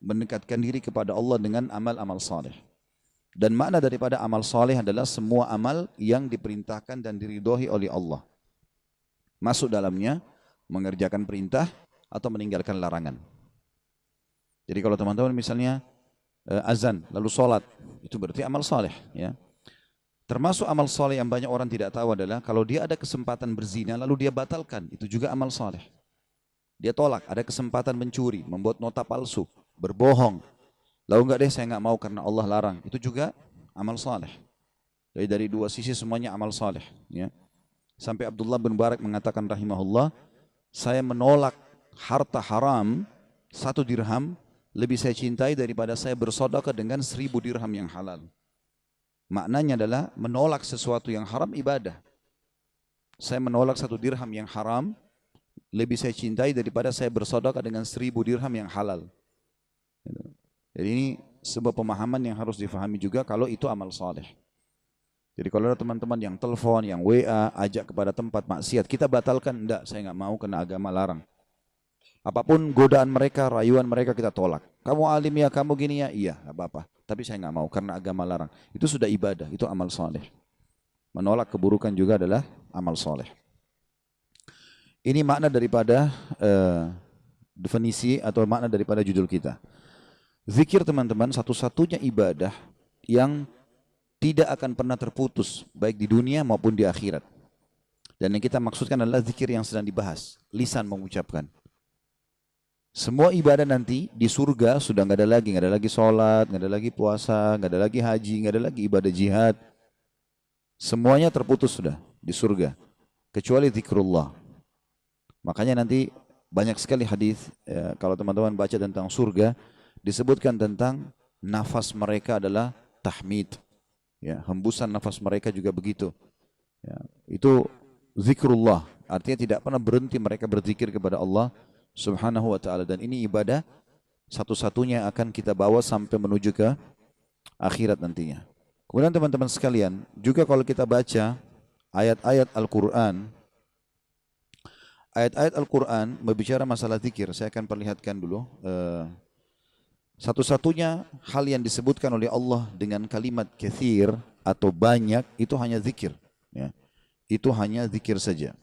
mendekatkan diri kepada Allah dengan amal-amal saleh. Dan makna daripada amal saleh adalah semua amal yang diperintahkan dan diridhoi oleh Allah. Masuk dalamnya mengerjakan perintah atau meninggalkan larangan. Jadi kalau teman-teman misalnya azan lalu sholat, itu berarti amal saleh, ya. Termasuk amal saleh yang banyak orang tidak tahu adalah kalau dia ada kesempatan berzina lalu dia batalkan, itu juga amal saleh. Dia tolak, ada kesempatan mencuri, membuat nota palsu, berbohong. Lalu enggak deh, saya enggak mau karena Allah larang. Itu juga amal saleh. Jadi dari dua sisi semuanya amal saleh, ya. Sampai Abdullah bin Mubarak mengatakan rahimahullah, saya menolak harta haram 1 dirham lebih saya cintai daripada saya bersedekah dengan 1000 dirham yang halal. Maknanya adalah menolak sesuatu yang haram ibadah. Saya menolak 1 dirham yang haram lebih saya cintai daripada saya bersedekah dengan 1000 dirham yang halal. Jadi ini sebuah pemahaman yang harus difahami juga kalau itu amal saleh. Jadi kalau ada teman-teman yang telepon, yang WA, ajak kepada tempat maksiat, kita batalkan, enggak, saya enggak mau karena agama larang. Apapun godaan mereka, rayuan mereka kita tolak. Kamu alim ya, kamu gini ya, iya, enggak apa-apa. Tapi saya enggak mau karena agama larang. Itu sudah ibadah, itu amal saleh. Menolak keburukan juga adalah amal saleh. Ini makna daripada definisi atau makna daripada judul kita. Zikir teman-teman satu-satunya ibadah yang tidak akan pernah terputus baik di dunia maupun di akhirat. Dan yang kita maksudkan adalah zikir yang sedang dibahas, lisan mengucapkan. Semua ibadah nanti di surga sudah nggak ada lagi sholat, nggak ada lagi puasa, nggak ada lagi haji, nggak ada lagi ibadah jihad. Semuanya terputus sudah di surga, kecuali zikrullah. Makanya nanti banyak sekali hadis kalau teman-teman baca tentang surga, disebutkan tentang nafas mereka adalah tahmid, ya, hembusan nafas mereka juga begitu, ya, itu zikrullah, artinya tidak pernah berhenti mereka berzikir kepada Allah subhanahu wa ta'ala. Dan ini ibadah satu-satunya akan kita bawa sampai menuju ke akhirat nantinya. Kemudian teman-teman sekalian, juga kalau kita baca ayat-ayat Al-Quran, ayat-ayat Al-Quran berbicara masalah zikir. Saya akan perlihatkan dulu. Satu-satunya hal yang disebutkan oleh Allah dengan kalimat katsir atau banyak itu hanya zikir, ya. Itu hanya zikir saja.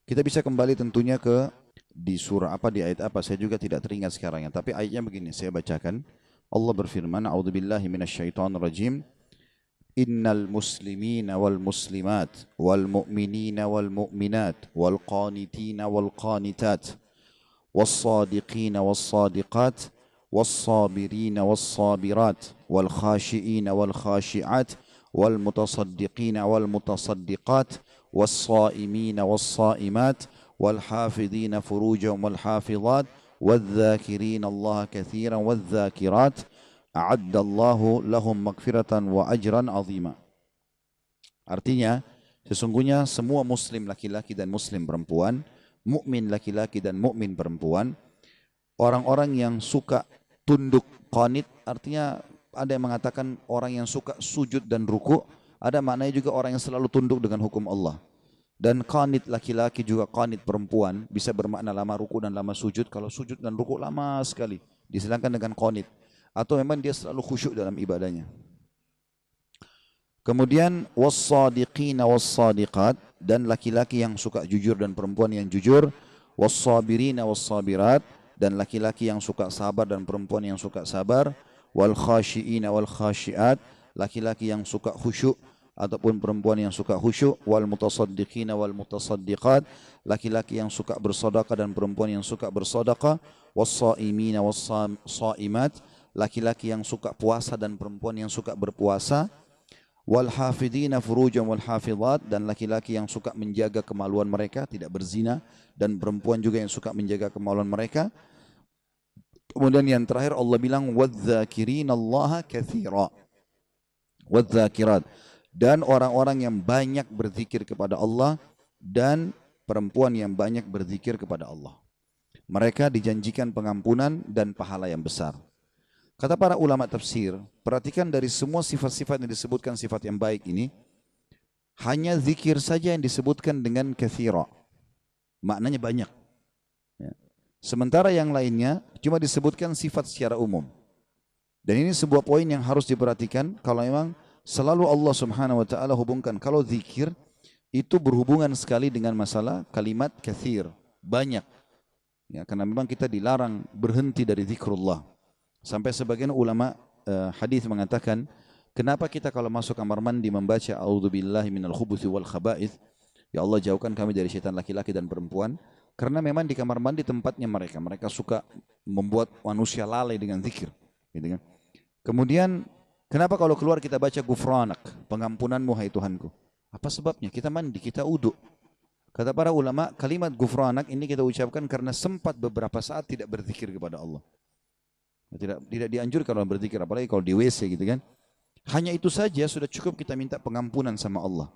Kita bisa kembali tentunya ke di surah apa, di ayat apa, saya juga tidak teringat sekarang ya. Tapi ayatnya begini, saya bacakan. Allah berfirman, A'udzubillahi minasyaitonirrajim. Innal muslimina wal muslimat wal mu'minina wal mu'minat wal qanitina wal qanitat والصادقين والصادقات والصابرين والصابرات والخاشئين والخاشعات والمتصدقين والمتصدقات والصائمين والصائمات والحافظين فروجهم والحافظات والذاكرين الله كثيرا والذاكرات أعد الله لهم مغفرة وأجرا عظيما. Artinya, sesungguhnya semua muslim laki-laki dan muslim perempuan, mukmin laki-laki dan mukmin perempuan, orang-orang yang suka tunduk qanit, artinya ada yang mengatakan orang yang suka sujud dan ruku, ada maknanya juga orang yang selalu tunduk dengan hukum Allah. Dan qanit laki-laki juga qanit perempuan bisa bermakna lama ruku dan lama sujud. Kalau sujud dan ruku lama sekali disilangkan dengan qanit, atau memang dia selalu khusyuk dalam ibadahnya. Kemudian was-sadiqina was-sadiqat, dan laki-laki yang suka jujur dan perempuan yang jujur, was-sabirina was-sabirat, dan laki-laki yang suka sabar dan perempuan yang suka sabar, wal khashiina wal khashiat, laki-laki yang suka khusyuk ataupun perempuan yang suka khusyuk, wal mutasaddiqina wal mutasaddiqat, laki-laki yang suka bersedekah dan perempuan yang suka bersedekah, was-saimina was-saimat, laki-laki yang suka puasa dan perempuan yang suka berpuasa, wal hafidina furujam wal hafidhat, dan laki-laki yang suka menjaga kemaluan mereka, tidak berzina, dan perempuan juga yang suka menjaga kemaluan mereka. Kemudian yang terakhir Allah bilang wadz-dzakirinallaha katsira, wadz-dzakirat, dan orang-orang yang banyak berzikir kepada Allah dan perempuan yang banyak berzikir kepada Allah. Mereka dijanjikan pengampunan dan pahala yang besar. Kata para ulama tafsir, perhatikan dari semua sifat-sifat yang disebutkan sifat yang baik ini, hanya zikir saja yang disebutkan dengan katsira. Maknanya banyak. Ya. Sementara yang lainnya cuma disebutkan sifat secara umum. Dan ini sebuah poin yang harus diperhatikan kalau memang selalu Allah Subhanahu wa taala hubungkan kalau zikir itu berhubungan sekali dengan masalah kalimat katsir, banyak. Ya, karena memang kita dilarang berhenti dari zikrullah. Sampai sebagian ulama hadis mengatakan, kenapa kita kalau masuk kamar mandi membaca a'udzubillahi minal khubuthi wal khaba'ith, ya Allah jauhkan kami dari syaitan laki-laki dan perempuan, karena memang di kamar mandi tempatnya mereka suka membuat manusia lalai dengan zikir, gitu kan. Kemudian kenapa kalau keluar kita baca gufranak, pengampunanmu hai Tuhanku? Apa sebabnya? Kita mandi, kita uduk. Kata para ulama, kalimat gufranak ini kita ucapkan karena sempat beberapa saat tidak berzikir kepada Allah. Tidak dianjurkan orang berzikir, apalagi kalau di WC gitu kan. Hanya itu saja sudah cukup kita minta pengampunan sama Allah.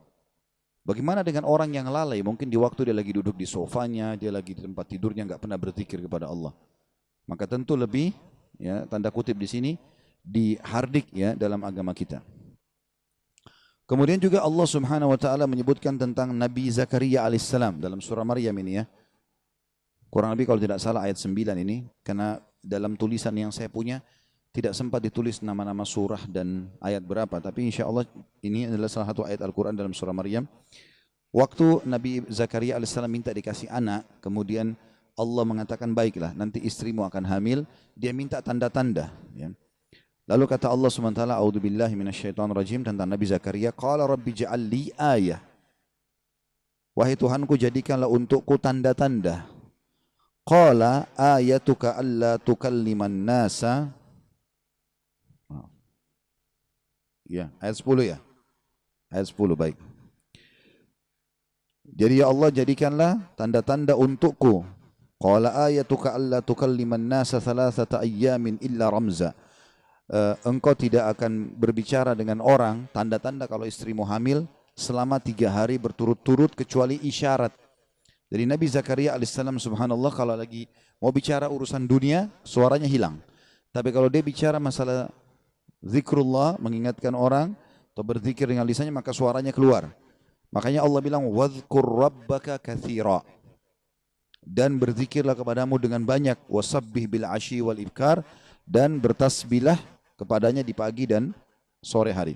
Bagaimana dengan orang yang lalai? Mungkin di waktu dia lagi duduk di sofanya, dia lagi di tempat tidurnya, nggak pernah berzikir kepada Allah. Maka tentu lebih, ya tanda kutip di sini, dihardik ya dalam agama kita. Kemudian juga Allah Subhanahu wa taala menyebutkan tentang Nabi Zakaria alaihissalam dalam surah Maryam ini ya. Kurang lebih kalau tidak salah ayat 9 ini, karena dalam tulisan yang saya punya tidak sempat ditulis nama-nama surah dan ayat berapa, tapi insya Allah ini adalah salah satu ayat Al-Quran dalam surah Maryam. Waktu Nabi Zakaria alaihissalam minta dikasih anak, kemudian Allah mengatakan baiklah nanti istrimu akan hamil, dia minta tanda-tanda ya. Lalu kata Allah SWT, a'udzubillahi minasyaitonirrajim tentang Nabi Zakaria, qala rabbi ja'al li ayah. Wahai Tuhanku, jadikanlah untukku tanda-tanda. Qala ayatuka alla tukalliman nasa. Ya, ayat 10 ya. Ayat 10 baik. Jadi ya Allah jadikanlah tanda-tanda untukku. Qala ayatuka alla tukalliman nasa thalathata ayyamin illa ramza. Engkau tidak akan berbicara dengan orang, tanda-tanda kalau istrimu hamil selama 3 hari berturut-turut kecuali isyarat. Jadi Nabi Zakaria alaihissalam subhanallah kalau lagi mau bicara urusan dunia suaranya hilang. Tapi kalau dia bicara masalah zikrullah, mengingatkan orang atau berzikir dengan lisannya, maka suaranya keluar. Makanya Allah bilang wadhkur rabbaka katsira, dan berzikirlah kepadamu dengan banyak, wasabbih bil asyi wal ibkar, dan bertasbihlah kepadanya di pagi dan sore hari.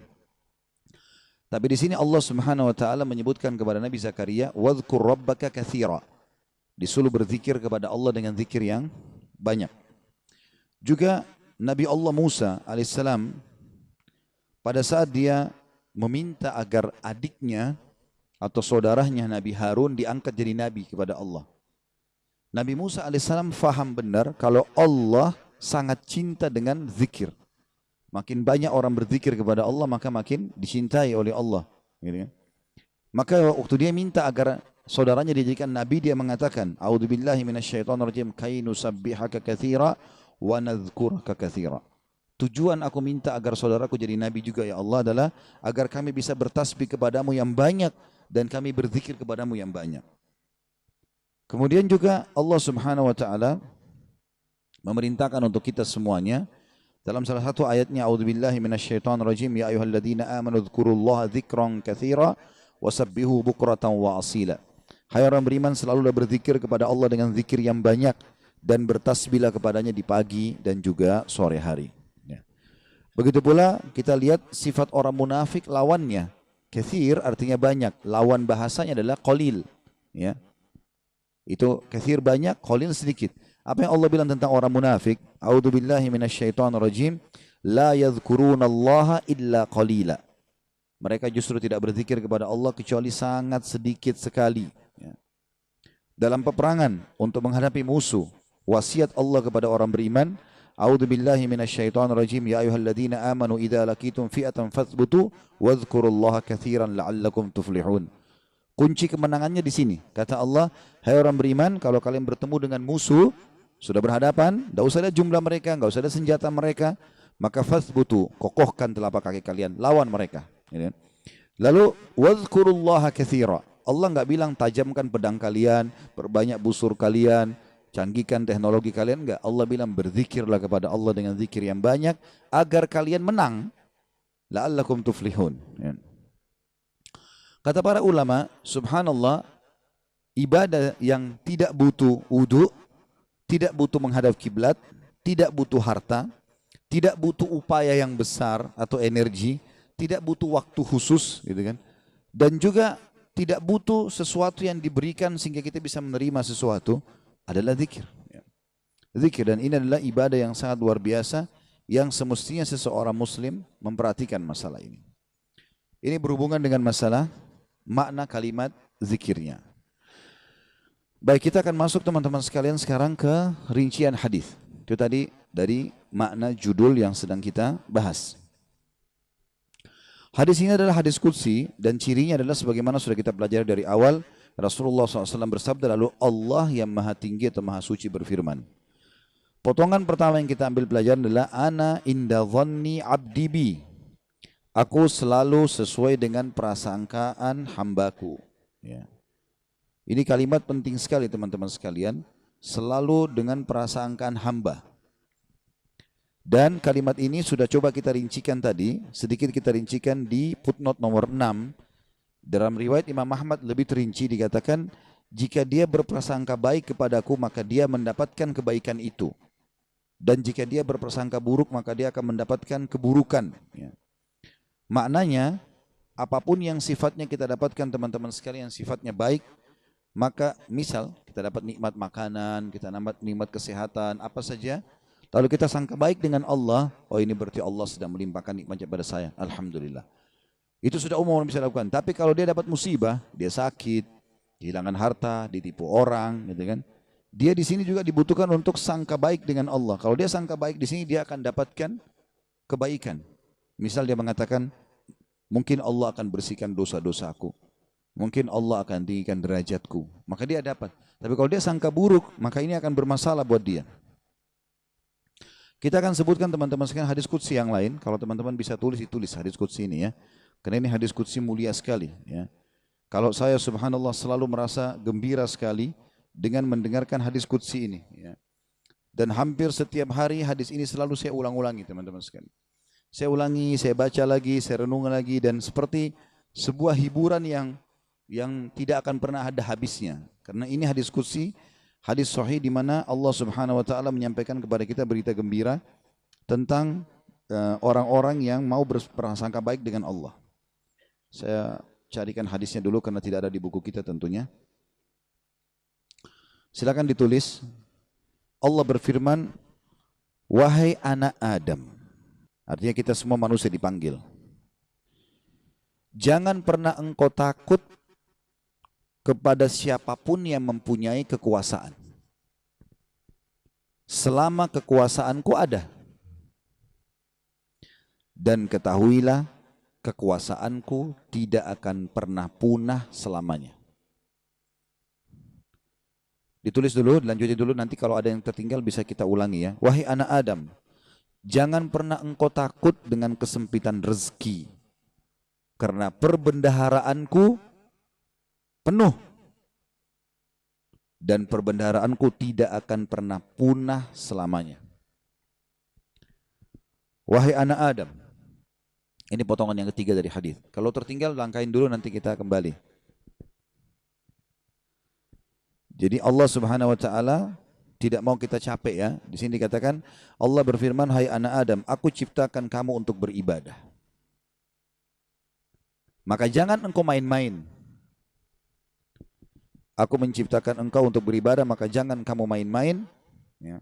Tapi di sini Allah Subhanahu wa taala menyebutkan kepada Nabi Zakaria, wadhkur rabbaka katsira. Disuruh berzikir kepada Allah dengan zikir yang banyak. Juga Nabi Allah Musa alaihissalam pada saat dia meminta agar adiknya atau saudaranya Nabi Harun diangkat jadi nabi kepada Allah. Nabi Musa alaihissalam faham benar kalau Allah sangat cinta dengan zikir. Makin banyak orang berzikir kepada Allah, maka makin dicintai oleh Allah. Gitu. Maka waktu dia minta agar saudaranya dijadikan nabi, dia mengatakan, a'udzubillahi minasyaitonirrajim, kai nusabbihaka katsira wa nadhkuraka katsira. Tujuan aku minta agar saudaraku jadi nabi juga ya Allah adalah agar kami bisa bertasbih kepadamu yang banyak dan kami berzikir kepadamu yang banyak. Kemudian juga Allah Subhanahu wa taala memerintahkan untuk kita semuanya dalam salah satu ayatnya, a'udzubillahi minasyaitonirrajim, ya ayyuhalladzina amanu dzkurullaha dzikran katsira wasabbihu bukratan wa asila. Hai orang beriman, selalulah berzikir kepada Allah dengan zikir yang banyak dan bertasbihlah kepadanya di pagi dan juga sore hari. Ya. Begitu pula kita lihat sifat orang munafik lawannya. Katsir artinya banyak, lawan bahasanya adalah qalil. Ya. Itu katsir banyak, qalil sedikit. Apa yang Allah bilang tentang orang munafik? A'udzubillahi minasyaitonirrajim, la yadhkurunallaha illa qalila. Mereka justru tidak berzikir kepada Allah kecuali sangat sedikit sekali. Ya. Dalam peperangan untuk menghadapi musuh, wasiat Allah kepada orang beriman, a'udzubillahi minasyaitonirrajim, ya ayyuhalladzina amanu idza laqitum fi'atan fathbutu wadhkurullaha katsiran la'allakum tuflihun. Kunci kemenangannya di sini. Kata Allah, hai orang beriman, kalau kalian bertemu dengan musuh, sudah berhadapan, tidak usah lihat jumlah mereka, tidak usah lihat senjata mereka, maka fathbutu, kokohkan telapak kaki kalian, lawan mereka. Lalu wadhkurullaha katsira. Allah enggak bilang tajamkan pedang kalian, perbanyak busur kalian, canggihkan teknologi kalian, enggak. Allah bilang berzikirlah kepada Allah dengan zikir yang banyak agar kalian menang. La'allakum tuflihun. Kata para ulama, subhanallah, ibadah yang tidak butuh wudu tidak butuh menghadap kiblat, tidak butuh harta, tidak butuh upaya yang besar atau energi, tidak butuh waktu khusus, gitu kan. Dan juga tidak butuh sesuatu yang diberikan sehingga kita bisa menerima sesuatu, adalah zikir. Zikir, dan ini adalah ibadah yang sangat luar biasa yang semestinya seseorang muslim memperhatikan masalah ini. Ini berhubungan dengan masalah makna kalimat zikirnya. Baik, kita akan masuk teman-teman sekalian sekarang ke rincian hadis. Itu tadi dari makna judul yang sedang kita bahas. Hadis ini adalah hadis qudsi dan cirinya adalah sebagaimana sudah kita pelajari dari awal. Rasulullah SAW bersabda, lalu Allah yang maha tinggi atau maha suci berfirman. Potongan pertama yang kita ambil pelajaran adalah ana inda dhanni abdi bi. Aku selalu sesuai dengan prasangkaan hambaku. Ya. Ini kalimat penting sekali teman-teman sekalian. Selalu dengan prasangkaan hamba. Dan kalimat ini sudah coba kita rincikan tadi. Sedikit kita rincikan di footnote nomor 6. Dalam riwayat Imam Ahmad lebih terinci dikatakan, jika dia berprasangka baik kepadaku maka dia mendapatkan kebaikan itu. Dan jika dia berprasangka buruk maka dia akan mendapatkan keburukan. Ya. Maknanya apapun yang sifatnya kita dapatkan teman-teman sekalian sifatnya baik, maka misal kita dapat nikmat makanan, kita dapat nikmat kesehatan, apa saja, lalu kita sangka baik dengan Allah, oh ini berarti Allah sedang melimpahkan nikmatnya pada saya, alhamdulillah. Itu sudah umum orang bisa lakukan. Tapi kalau dia dapat musibah, dia sakit, kehilangan harta, ditipu orang, gitu kan? Dia di sini juga dibutuhkan untuk sangka baik dengan Allah. Kalau dia sangka baik di sini, dia akan dapatkan kebaikan. Misal dia mengatakan, mungkin Allah akan bersihkan dosa-dosaku. Mungkin Allah akan tinggikan derajatku. Maka dia dapat. Tapi kalau dia sangka buruk, maka ini akan bermasalah buat dia. Kita akan sebutkan teman-teman sekalian hadis qudsi yang lain. Kalau teman-teman bisa tulis, ditulis hadis qudsi ini ya. Karena ini hadis qudsi mulia sekali. Ya. Kalau saya subhanallah selalu merasa gembira sekali dengan mendengarkan hadis qudsi ini. Ya. Dan hampir setiap hari hadis ini selalu saya ulang-ulangi teman-teman sekalian. Saya ulangi, saya baca lagi, saya renung lagi, dan seperti sebuah hiburan yang tidak akan pernah ada habisnya. Karena ini hadis qudsi, hadis sahih di mana Allah Subhanahu wa taala menyampaikan kepada kita berita gembira tentang orang-orang yang mau berprasangka baik dengan Allah. Saya carikan hadisnya dulu karena tidak ada di buku kita tentunya. Silakan ditulis. Allah berfirman, wahai anak Adam. Artinya kita semua manusia dipanggil. Jangan pernah engkau takut kepada siapapun yang mempunyai kekuasaan. Selama kekuasaanku ada. Dan ketahuilah, kekuasaanku tidak akan pernah punah selamanya. Ditulis dulu, lanjutin dulu, nanti kalau ada yang tertinggal bisa kita ulangi ya. Wahai anak Adam, jangan pernah engkau takut dengan kesempitan rezeki. Karena perbendaharaanku penuh. Dan perbendaharaanku tidak akan pernah punah selamanya. Wahai anak Adam. Ini potongan yang ketiga dari hadis. Kalau tertinggal langkahin dulu, nanti kita kembali. Jadi Allah Subhanahu wa taala tidak mau kita capek ya. Di sini dikatakan Allah berfirman, hai anak Adam, aku ciptakan kamu untuk beribadah. Maka jangan engkau main-main. Aku menciptakan engkau untuk beribadah, maka jangan kamu main-main. Ya.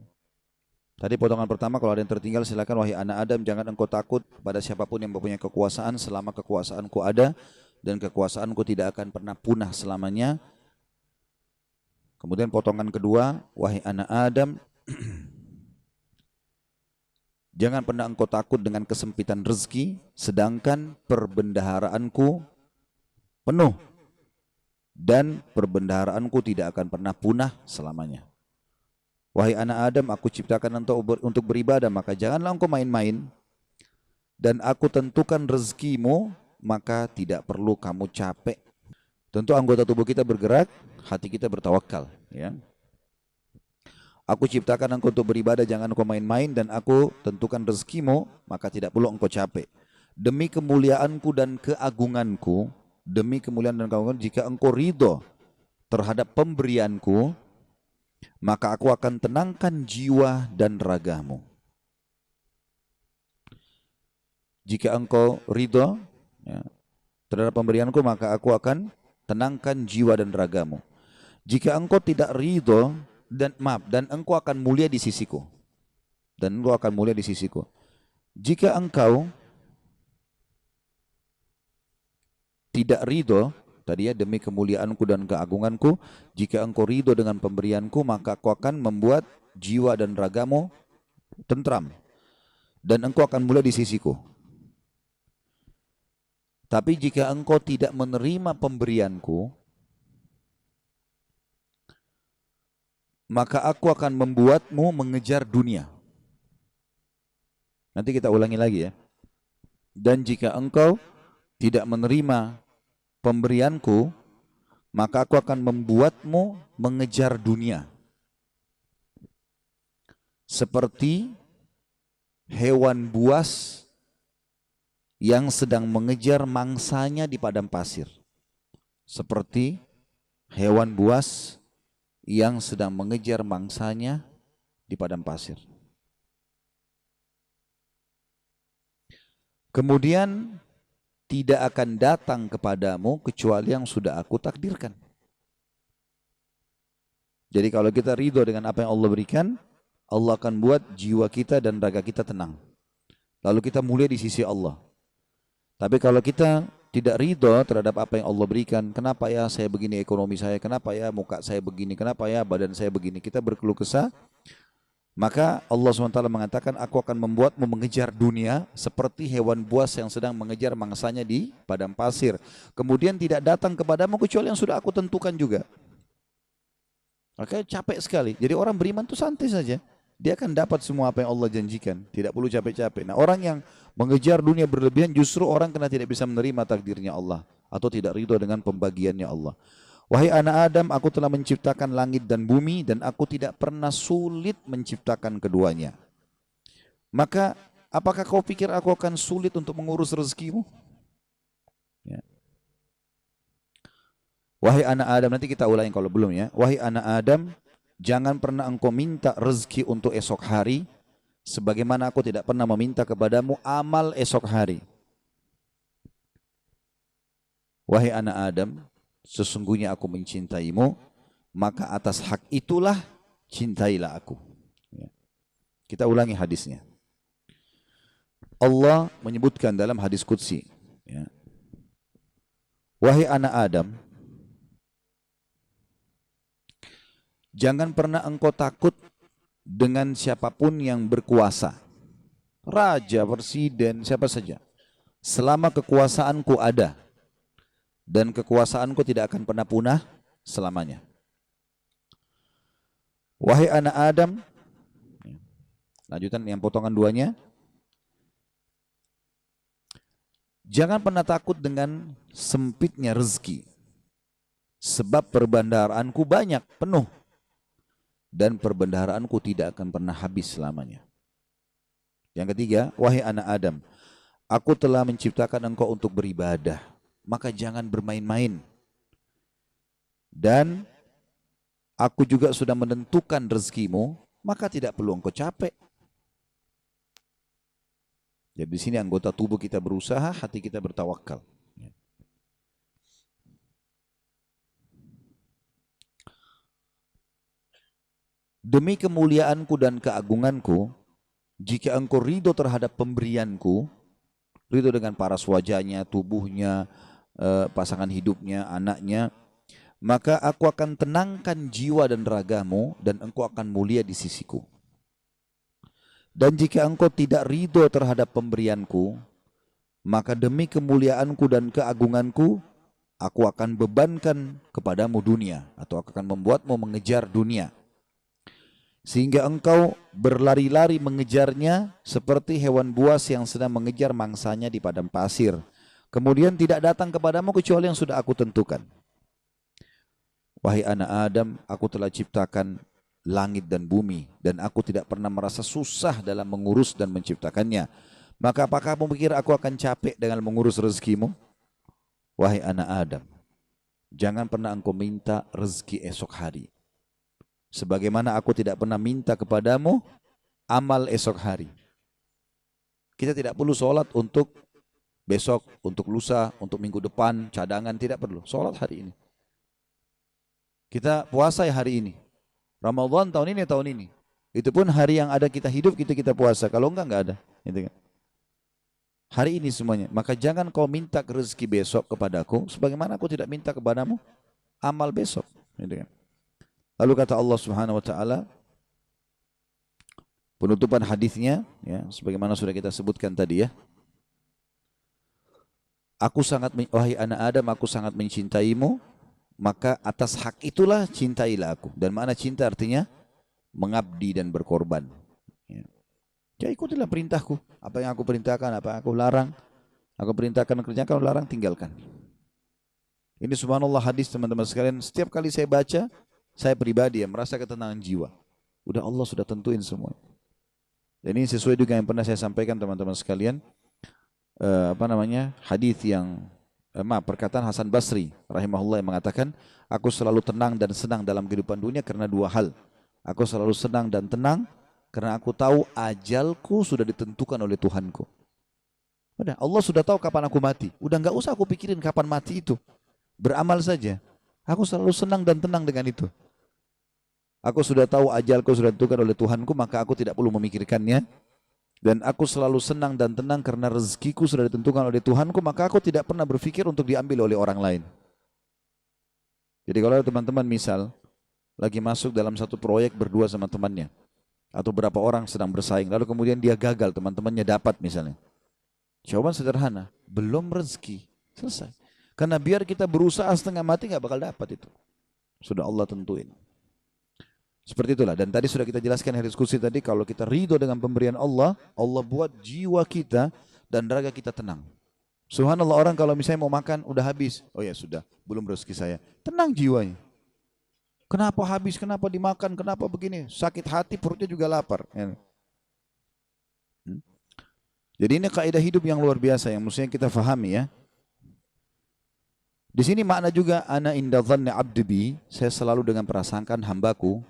Tadi potongan pertama, kalau ada yang tertinggal silakan. Wahai anak Adam, jangan engkau takut pada siapapun yang mempunyai kekuasaan selama kekuasaanku ada dan kekuasaanku tidak akan pernah punah selamanya. Kemudian potongan kedua, wahai anak Adam, jangan pernah engkau takut dengan kesempitan rezeki, sedangkan perbendaharaanku penuh. Dan perbendaharaanku tidak akan pernah punah selamanya. Wahai anak Adam, aku ciptakan untuk beribadah, maka janganlah engkau main-main. Dan aku tentukan rezekimu, maka tidak perlu kamu capek. Tentu anggota tubuh kita bergerak, hati kita bertawakal. Ya. Aku ciptakan engkau untuk beribadah, jangan engkau main-main, dan aku tentukan rezekimu, maka tidak perlu engkau capek. Demi kemuliaanku dan keagunganku, jika engkau ridho terhadap pemberianku, maka aku akan tenangkan jiwa dan ragamu. Jika engkau ridho ya, terhadap pemberianku, maka aku akan tenangkan jiwa dan ragamu. Jika engkau tidak ridho dan engkau akan mulia di sisiku. Dan engkau akan mulia di sisiku. Jika engkau tidak ridho, tadi ya, demi kemuliaanku dan keagunganku, jika engkau ridho dengan pemberianku, maka aku akan membuat jiwa dan ragamu tentram. Dan engkau akan mulia di sisiku. Tapi jika engkau tidak menerima pemberianku, maka aku akan membuatmu mengejar dunia. Nanti kita ulangi lagi ya. Dan jika engkau tidak menerima pemberianku, maka aku akan membuatmu mengejar dunia. Seperti hewan buas yang sedang mengejar mangsanya di padang pasir. Seperti hewan buas yang sedang mengejar mangsanya di padang pasir. Kemudian tidak akan datang kepadamu kecuali yang sudah aku takdirkan. Jadi kalau kita ridho dengan apa yang Allah berikan, Allah akan buat jiwa kita dan raga kita tenang. Lalu kita mulia di sisi Allah. Tapi kalau kita tidak ridho terhadap apa yang Allah berikan, kenapa ya saya begini ekonomi saya, kenapa ya muka saya begini, kenapa ya badan saya begini, kita berkeluh kesah, maka Allah SWT mengatakan, aku akan membuatmu mengejar dunia seperti hewan buas yang sedang mengejar mangsanya di padang pasir. Kemudian tidak datang kepadamu kecuali yang sudah aku tentukan juga. Makanya capek sekali. Jadi orang beriman itu santai saja. Dia akan dapat semua apa yang Allah janjikan. Tidak perlu capek-capek. Nah, orang yang mengejar dunia berlebihan justru orang karena tidak bisa menerima takdirnya Allah. Atau tidak ridho dengan pembagiannya Allah. Wahai anak Adam, aku telah menciptakan langit dan bumi dan aku tidak pernah sulit menciptakan keduanya. Maka apakah kau pikir aku akan sulit untuk mengurus rezekimu? Ya. Wahai anak Adam, nanti kita ulangi kalau belum ya. Wahai anak Adam, jangan pernah engkau minta rezeki untuk esok hari, sebagaimana aku tidak pernah meminta kepadamu amal esok hari. Wahai anak Adam, sesungguhnya aku mencintaimu, maka atas hak itulah cintailah aku. Ya. Kita ulangi hadisnya. Allah menyebutkan dalam hadis qudsi, ya. Wahai anak Adam, jangan pernah engkau takut dengan siapapun yang berkuasa. Raja, presiden, siapa saja. Selama kekuasaanku ada. Dan kekuasaanku tidak akan pernah punah selamanya. Wahai anak Adam, lanjutan yang potongan duanya. Jangan pernah takut dengan sempitnya rezeki. Sebab perbendaharaanku banyak, penuh. Dan perbendaharaanku tidak akan pernah habis selamanya. Yang ketiga, wahai anak Adam, aku telah menciptakan engkau untuk beribadah. Maka jangan bermain-main. Dan aku juga sudah menentukan rezekimu, maka tidak perlu engkau capek. Jadi di sini anggota tubuh kita berusaha, hati kita bertawakal. Demi kemuliaanku dan keagunganku, jika engkau ridho terhadap pemberianku, ridho dengan paras wajahnya, tubuhnya, pasangan hidupnya, anaknya, maka aku akan tenangkan jiwa dan ragamu dan engkau akan mulia di sisiku. Dan jika engkau tidak ridho terhadap pemberianku, maka demi kemuliaanku dan keagunganku, aku akan bebankan kepadamu dunia, atau aku akan membuatmu mengejar dunia. Sehingga engkau berlari-lari mengejarnya seperti hewan buas yang sedang mengejar mangsanya di padang pasir. Kemudian tidak datang kepadamu kecuali yang sudah aku tentukan. Wahai anak Adam, aku telah ciptakan langit dan bumi, dan aku tidak pernah merasa susah dalam mengurus dan menciptakannya. Maka apakah kamu pikir aku akan capek dengan mengurus rezekimu? Wahai anak Adam, jangan pernah engkau minta rezeki esok hari. sebagaimana aku tidak pernah minta kepadamu amal esok hari. Kita tidak perlu sholat untuk besok, untuk lusa, untuk minggu depan, cadangan, tidak perlu. Sholat hari ini. Kita puasa hari ini. Ramadan tahun ini. Itu pun hari yang ada kita hidup, kita puasa. Kalau enggak ada. Gitu kan. Hari ini semuanya. Maka jangan kau minta rezeki besok kepadaku, sebagaimana aku tidak minta kepadamu amal besok. Gitu kan. Lalu kata Allah Subhanahu Wa Taala, penutupan hadisnya, ya, sebagaimana sudah kita sebutkan tadi ya. Wahai anak Adam, aku sangat mencintaimu, maka atas hak itulah cintailah aku. Dan makna cinta artinya mengabdi dan berkorban. Ya, ikutilah perintahku. Apa yang aku perintahkan, apa yang aku larang. Aku perintahkan kerjakan, larang tinggalkan. Ini subhanallah hadis teman-teman sekalian. Setiap kali saya baca, saya pribadi merasa ketenangan jiwa. Udah Allah sudah tentuin semua. Dan ini sesuai juga yang pernah saya sampaikan teman-teman sekalian. Hadis yang perkataan Hasan Basri rahimahullah yang mengatakan, aku selalu tenang dan senang dalam kehidupan dunia karena dua hal. Aku selalu senang dan tenang karena aku tahu ajalku sudah ditentukan oleh Tuhanku. Udah, Allah sudah tahu kapan aku mati. Udah enggak usah aku pikirin kapan mati itu. Beramal saja. Aku selalu senang dan tenang dengan itu. Aku sudah tahu ajalku sudah ditentukan oleh Tuhanku, maka aku tidak perlu memikirkannya. Dan aku selalu senang dan tenang karena rezekiku sudah ditentukan oleh Tuhanku, maka aku tidak pernah berpikir untuk diambil oleh orang lain. Jadi kalau teman-teman misal lagi masuk dalam satu proyek berdua sama temannya, atau berapa orang sedang bersaing, lalu kemudian dia gagal, teman-temannya dapat misalnya. Jawaban sederhana, belum rezeki, selesai. Karena biar kita berusaha setengah mati nggak bakal dapat itu. Sudah Allah tentuin. Seperti itulah. Dan tadi sudah kita jelaskan di diskusi tadi, kalau kita ridho dengan pemberian Allah, Allah buat jiwa kita dan raga kita tenang. Subhanallah, orang kalau misalnya mau makan udah habis, oh ya sudah, belum rezeki saya. Tenang jiwanya. Kenapa habis, kenapa dimakan, kenapa begini? Sakit hati, perutnya juga lapar. Jadi ini kaidah hidup yang luar biasa yang mestinya kita fahami ya. Di sini makna juga ana inda dhanni abdi bi, saya selalu dengan prasangkaan hambaku.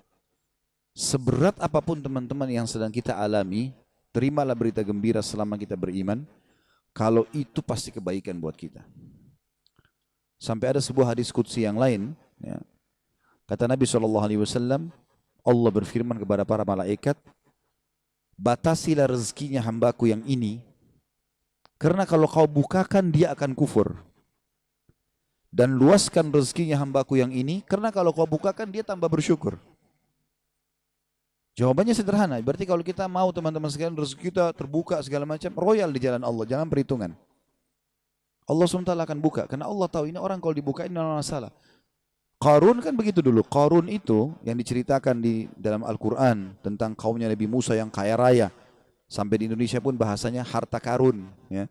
Seberat apapun teman-teman yang sedang kita alami, terimalah berita gembira selama kita beriman, kalau itu pasti kebaikan buat kita. Sampai ada sebuah hadis qudsi yang lain, ya. Kata Nabi SAW, Allah berfirman kepada para malaikat, batasilah rezekinya hambaku yang ini, karena kalau kau bukakan dia akan kufur. Dan luaskan rezekinya hambaku yang ini, karena kalau kau bukakan dia tambah bersyukur. Jawabannya sederhana, berarti kalau kita mau teman-teman sekalian rezeki kita terbuka segala macam, royal di jalan Allah, jangan perhitungan. Allah SWT akan buka, karena Allah tahu ini orang kalau dibukain tidak masalah. Qarun kan begitu dulu, Qarun itu yang diceritakan di dalam Al-Quran tentang kaumnya Nabi Musa yang kaya raya. Sampai di Indonesia pun bahasanya harta karun. Ya.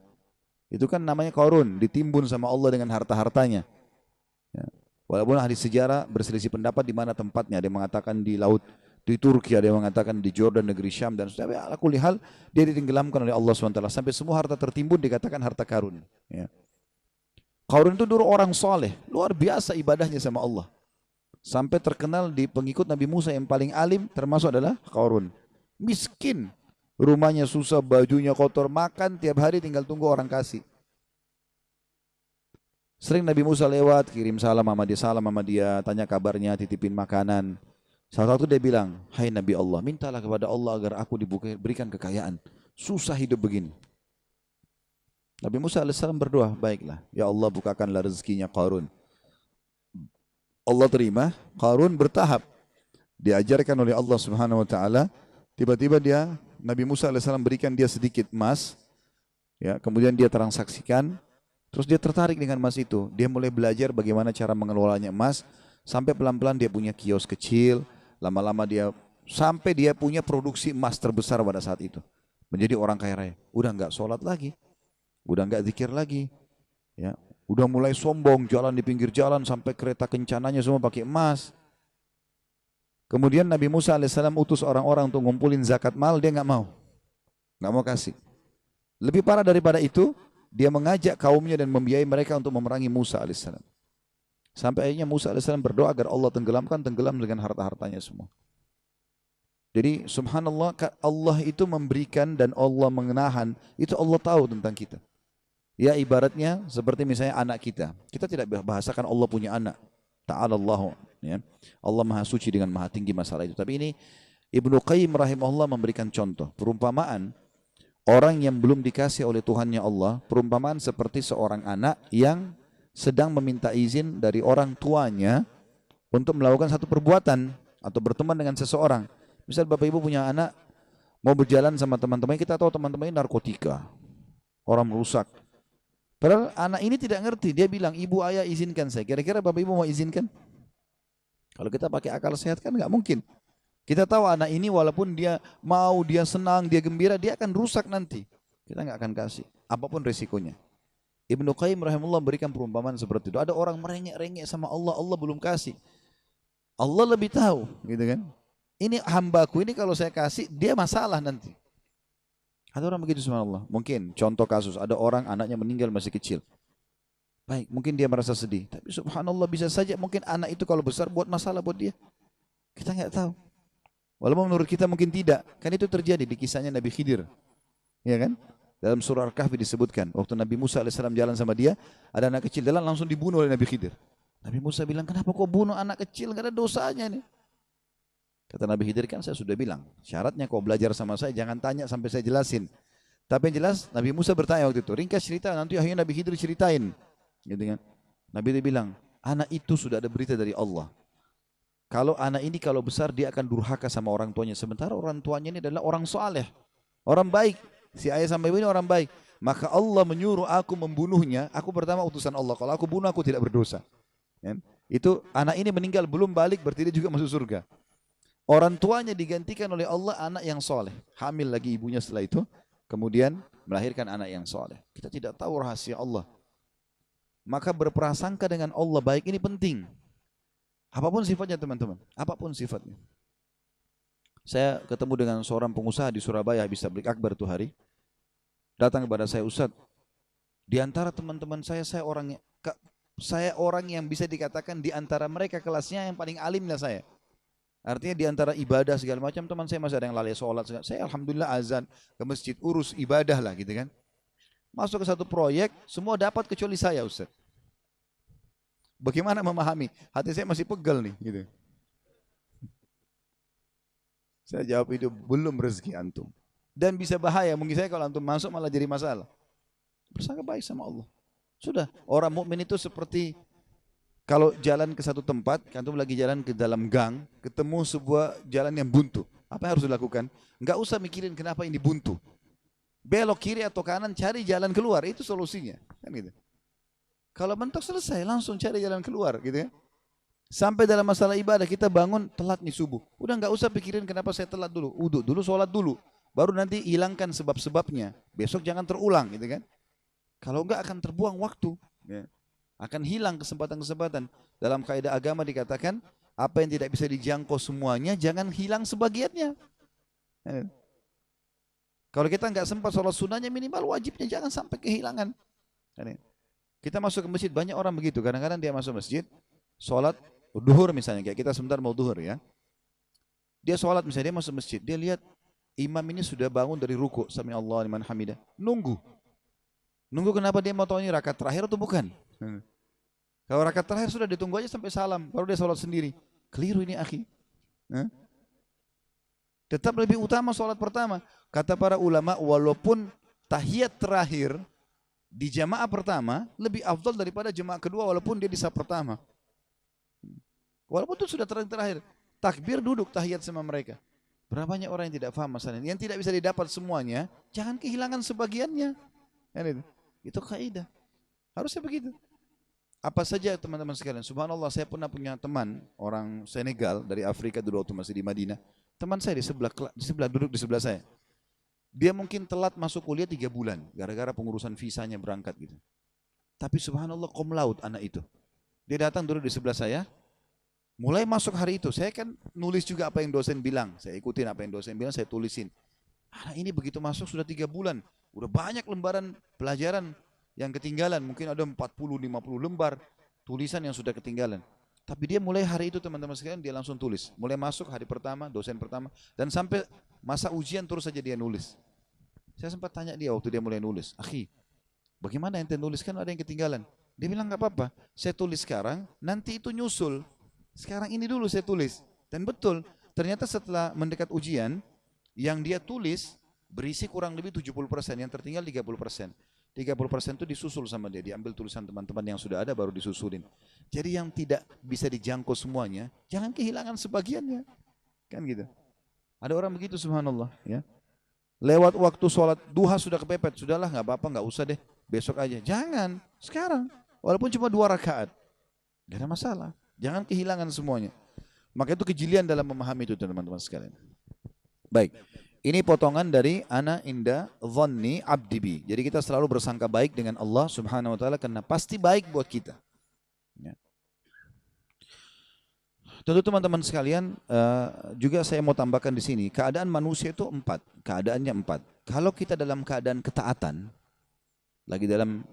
Itu kan namanya Qarun, ditimbun sama Allah dengan harta-hartanya. Ya. Walaupun ahli sejarah berselisih pendapat di mana tempatnya, ada yang mengatakan di laut, di Turki, ada yang mengatakan di Jordan, negeri Syam, dan sebagainya. Ala kulli hal, dia ditenggelamkan oleh Allah SWT. Sampai semua harta tertimbun dikatakan harta karun. Ya. Qarun itu dulu orang soleh, luar biasa ibadahnya sama Allah. Sampai terkenal di pengikut Nabi Musa yang paling alim, termasuk adalah Qarun. Miskin, rumahnya susah, bajunya kotor, makan tiap hari tinggal tunggu orang kasih. Sering Nabi Musa lewat, kirim salam sama dia, tanya kabarnya, titipin makanan. Salah satu dia bilang, hai Nabi Allah, mintalah kepada Allah agar aku diberikan kekayaan. Susah hidup begini. Nabi Musa AS berdoa, baiklah, ya Allah bukakanlah rezekinya Qarun. Allah terima, Qarun bertahap. Diajarkan oleh Allah Subhanahu Wa Taala. Tiba-tiba Nabi Musa AS berikan dia sedikit emas. Ya, kemudian dia transaksikan. Terus dia tertarik dengan emas itu. Dia mulai belajar bagaimana cara mengelolanya emas. Sampai pelan-pelan dia punya kios kecil. Lama-lama sampai dia punya produksi emas terbesar pada saat itu. Menjadi orang kaya raya. Udah enggak sholat lagi. Udah enggak zikir lagi. Ya, udah mulai sombong, jalan di pinggir jalan sampai kereta kencananya semua pakai emas. Kemudian Nabi Musa AS utus orang-orang untuk ngumpulin zakat mal, dia enggak mau. Enggak mau kasih. Lebih parah daripada itu, dia mengajak kaumnya dan membiayai mereka untuk memerangi Musa AS. Sampai akhirnya Musa alaihissalam berdoa agar Allah tenggelamkan, tenggelam dengan harta-hartanya semua. Jadi subhanallah, Allah itu memberikan dan Allah menahan, itu Allah tahu tentang kita. Ya ibaratnya seperti misalnya anak kita. Kita tidak bahasakan Allah punya anak. Ta'ala Allah. Ya. Allah maha suci dengan maha tinggi masalah itu. Tapi ini Ibnu Qayyim rahimahullah memberikan contoh. Perumpamaan orang yang belum dikasih oleh Tuhannya Allah. Perumpamaan seperti seorang anak yang sedang meminta izin dari orang tuanya untuk melakukan satu perbuatan atau berteman dengan seseorang. Misal bapak ibu punya anak mau berjalan sama teman-teman, kita tahu teman-teman ini narkotika, orang merusak. Padahal anak ini tidak ngerti, dia bilang ibu ayah izinkan saya. Kira-kira bapak ibu mau izinkan? Kalau kita pakai akal sehat kan nggak mungkin. Kita tahu anak ini walaupun dia mau, dia senang, dia gembira, dia akan rusak nanti. Kita nggak akan kasih, apapun risikonya. Ibnu Qayyim rahimahullah berikan perumpamaan seperti itu. Ada orang merengek-rengek sama Allah, Allah belum kasih. Allah lebih tahu, gitu kan? Ini hambaku ini kalau saya kasih, dia masalah nanti. Ada orang begitu subhanallah. Mungkin contoh kasus, ada orang anaknya meninggal masih kecil. Baik, mungkin dia merasa sedih. Tapi subhanallah bisa saja mungkin anak itu kalau besar buat masalah buat dia. Kita nggak tahu. Walaupun menurut kita mungkin tidak. Kan itu terjadi di kisahnya Nabi Khidir. Ya kan? Dalam surah Al-Kahfi disebutkan. Waktu Nabi Musa alaihissalam jalan sama dia, ada anak kecil jalan langsung dibunuh oleh Nabi Khidir. Nabi Musa bilang, kenapa kau bunuh anak kecil? Gak ada dosanya nih. Kata Nabi Khidir, kan saya sudah bilang, syaratnya kau belajar sama saya, jangan tanya sampai saya jelasin. Tapi yang jelas, Nabi Musa bertanya waktu itu, ringkas cerita, nanti akhirnya Nabi Khidir ceritain. Gitu kan? Nabi dia bilang, anak itu sudah ada berita dari Allah. Kalau anak ini kalau besar, dia akan durhaka sama orang tuanya. Sementara orang tuanya ini adalah orang soleh, orang baik. Si ayah sampai ini orang baik. Maka Allah menyuruh aku membunuhnya, aku pertama utusan Allah. Kalau aku bunuh, aku tidak berdosa. Ya? Itu anak ini meninggal, belum balik, berarti dia juga masuk surga. Orang tuanya digantikan oleh Allah anak yang soleh. Hamil lagi ibunya setelah itu. Kemudian melahirkan anak yang soleh. Kita tidak tahu rahasia Allah. Maka berprasangka dengan Allah baik ini penting. Apapun sifatnya teman-teman. Apapun sifatnya. Saya ketemu dengan seorang pengusaha di Surabaya habis tablik akbar itu hari. Datang kepada saya, Ustaz. Di antara teman-teman saya orang yang bisa dikatakan di antara mereka kelasnya yang paling alimnya saya. Artinya di antara ibadah segala macam teman saya masih ada yang lalai sholat. Saya alhamdulillah azan ke masjid, urus ibadah lah gitu kan. Masuk ke satu proyek, semua dapat kecuali saya Ustaz. Bagaimana memahami? Hati saya masih pegel nih gitu. Saya jawab itu belum rezeki antum. Dan bisa bahaya, mungkin saya kalau antum masuk malah jadi masalah. Bersangka baik sama Allah. Sudah, orang mukmin itu seperti kalau jalan ke satu tempat, antum lagi jalan ke dalam gang, ketemu sebuah jalan yang buntu. Apa yang harus dilakukan? Enggak usah mikirin kenapa ini buntu. Belok kiri atau kanan, cari jalan keluar, itu solusinya. Kan gitu. Kalau mentok selesai, langsung cari jalan keluar, gitu ya. Sampai dalam masalah ibadah, kita bangun telat nih subuh. Udah enggak usah pikirin kenapa saya telat dulu. Uduk dulu, sholat dulu. Baru nanti hilangkan sebab-sebabnya. Besok jangan terulang, gitu kan. Kalau enggak akan terbuang waktu. Ya. Akan hilang kesempatan-kesempatan. Dalam kaidah agama dikatakan, apa yang tidak bisa dijangkau semuanya, jangan hilang sebagiannya. Kalau kita nggak sempat sholat sunnahnya, minimal wajibnya jangan sampai kehilangan. Kita masuk ke masjid, banyak orang begitu. Kadang-kadang dia masuk masjid, sholat duhur misalnya, kayak kita sebentar mau duhur ya. Dia sholat misalnya, dia masuk masjid, dia lihat imam ini sudah bangun dari ruku, sami Allah liman hamidah. Nunggu kenapa dia mau tahu ini rakaat terakhir atau bukan? Kalau rakaat terakhir sudah ditunggu aja sampai salam, baru dia sholat sendiri. Keliru ini akhi. Tetap lebih utama sholat pertama. Kata para ulama, walaupun tahiyat terakhir di jamaah pertama lebih afdal daripada jamaah kedua walaupun dia di saf pertama. Walaupun itu sudah terakhir. Takbir duduk tahiyat sama mereka. Berapa banyak orang yang tidak paham masalah ini. Yang tidak bisa didapat semuanya, jangan kehilangan sebagiannya. Itu kaidah. Harusnya begitu. Apa saja teman-teman sekalian, subhanallah saya pernah punya teman orang Senegal dari Afrika dulu waktu masih di Madinah. Teman saya di sebelah duduk di sebelah saya. Dia mungkin telat masuk kuliah 3 bulan gara-gara pengurusan visanya berangkat gitu. Tapi subhanallah cum laude anak itu. Dia datang duduk di sebelah saya. Mulai masuk hari itu, saya kan nulis juga apa yang dosen bilang. Saya ikutin apa yang dosen bilang, saya tulisin. Anak ini begitu masuk sudah 3 bulan. Udah banyak lembaran pelajaran yang ketinggalan, mungkin ada 40-50 lembar. tulisan yang sudah ketinggalan. Tapi dia mulai hari itu teman-teman sekalian dia langsung tulis. Mulai masuk hari pertama, dosen pertama, dan sampai masa ujian terus saja dia nulis. Saya sempat tanya dia waktu dia mulai nulis, akhi, bagaimana ente nulis, kan ada yang ketinggalan. Dia bilang nggak apa-apa, saya tulis sekarang, nanti itu nyusul. Sekarang ini dulu saya tulis. Dan betul, ternyata setelah mendekat ujian, yang dia tulis berisi kurang lebih 70%, yang tertinggal 30%. 30% itu disusul sama dia, diambil tulisan teman-teman yang sudah ada baru disusulin. Jadi yang tidak bisa dijangkau semuanya, jangan kehilangan sebagiannya. Kan gitu. Ada orang begitu subhanallah, ya. Lewat waktu sholat duha sudah kepepet, sudahlah nggak apa-apa, nggak usah deh, besok aja. Jangan, sekarang. Walaupun cuma 2 rakaat, nggak ada masalah. Jangan kehilangan semuanya. Maka itu kejelian dalam memahami itu teman-teman sekalian. Baik. Ini potongan dari ana inda dhanni abdi bi. Jadi kita selalu bersangka baik dengan Allah Subhanahu wa taala karena pasti baik buat kita. Ya. Tentu teman-teman sekalian juga saya mau tambahkan di sini, keadaan manusia itu 4, keadaannya 4. Kalau kita dalam keadaan ketaatan, lagi dalam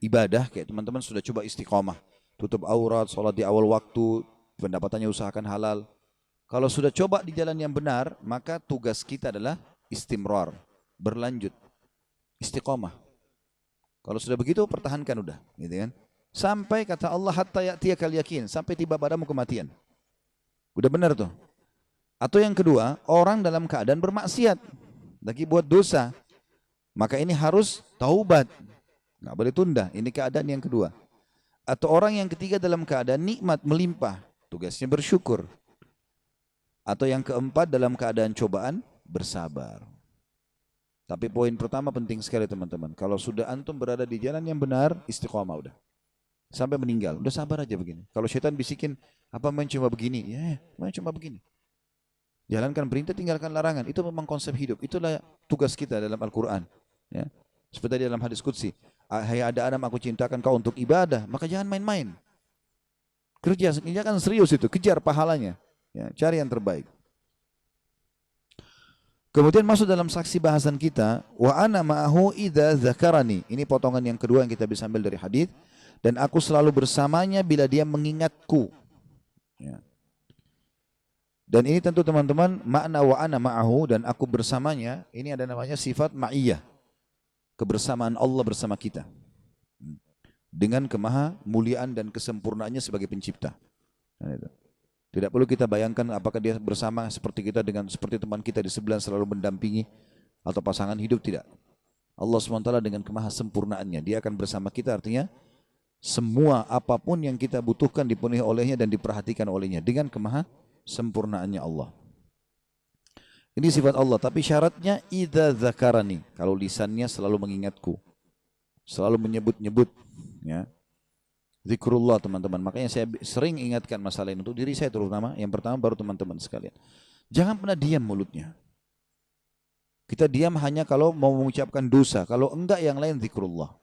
ibadah kayak teman-teman sudah coba istiqomah, tutup aurat, sholat di awal waktu, pendapatannya usahakan halal. Kalau sudah coba di jalan yang benar, maka tugas kita adalah istimrar, berlanjut, istiqomah. Kalau sudah begitu, pertahankan udah, gitu kan? Sampai kata Allah hatta ya'tiyakal yakin, sampai tiba padamu kematian. Udah benar tuh. Atau yang kedua, orang dalam keadaan bermaksiat, lagi buat dosa, maka ini harus taubat, nggak boleh tunda. Ini keadaan yang kedua. Atau orang yang ketiga dalam keadaan nikmat melimpah, tugasnya bersyukur. Atau yang keempat dalam keadaan cobaan, bersabar. Tapi poin pertama penting sekali teman-teman. Kalau sudah antum berada di jalan yang benar, istiqomah udah. Sampai meninggal, udah sabar aja begini. Kalau syaitan bisikin, apa main cuma begini? Ya, main cuma begini. Jalankan perintah, tinggalkan larangan. Itu memang konsep hidup. Itulah tugas kita dalam Al-Quran. Ya. Seperti dalam hadis Qudsi. Hai ada Adam, aku cintakan kau untuk ibadah, maka jangan main-main. Kerjakan serius itu, kejar pahalanya. Ya, cari yang terbaik. Kemudian masuk dalam saksi bahasan kita, wa ana ma'ahu idza dzakarani. Ini potongan yang kedua yang kita bisa ambil dari hadis, dan aku selalu bersamanya bila dia mengingatku. Ya. Dan ini tentu teman-teman makna wa ana ma'ahu dan aku bersamanya, ini ada namanya sifat ma'iyah. Kebersamaan Allah bersama kita. Dengan kemaha muliaan dan kesempurnaannya sebagai pencipta. Nah, itu. Tidak perlu kita bayangkan apakah dia bersama seperti kita dengan seperti teman kita di sebelah selalu mendampingi atau pasangan hidup, tidak. Allah SWT dengan kemahasempurnaannya dia akan bersama kita, artinya semua apapun yang kita butuhkan dipenuhi olehnya dan diperhatikan olehnya dengan kemahasempurnaannya Allah. Ini sifat Allah, tapi syaratnya idza dzakarani, kalau lisannya selalu mengingatku, selalu menyebut-nyebut, ya. Zikrullah teman-teman. Makanya saya sering ingatkan masalah ini untuk diri saya terutama. Yang pertama baru teman-teman sekalian. Jangan pernah diam mulutnya. Kita diam hanya kalau mau mengucapkan dosa. Kalau enggak yang lain zikrullah.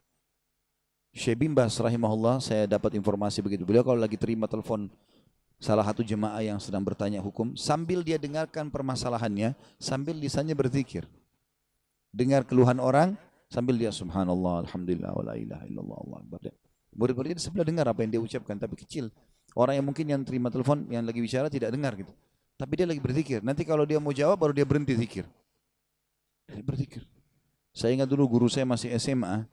Syekh bin Baz rahimahullah, saya dapat informasi begitu. Beliau kalau lagi terima telepon salah satu jemaah yang sedang bertanya hukum, sambil dia dengarkan permasalahannya, sambil lisannya berzikir. Dengar keluhan orang, sambil dia subhanallah, alhamdulillah, wa la ilaha illallah, Allah akbar. Murid-murid di sebelah dengar apa yang dia ucapkan, tapi kecil. Orang yang mungkin yang terima telepon, yang lagi bicara tidak dengar gitu. Tapi dia lagi berzikir. Nanti kalau dia mau jawab, baru dia berhenti zikir. Dia berzikir. Saya ingat dulu guru saya masih SMA,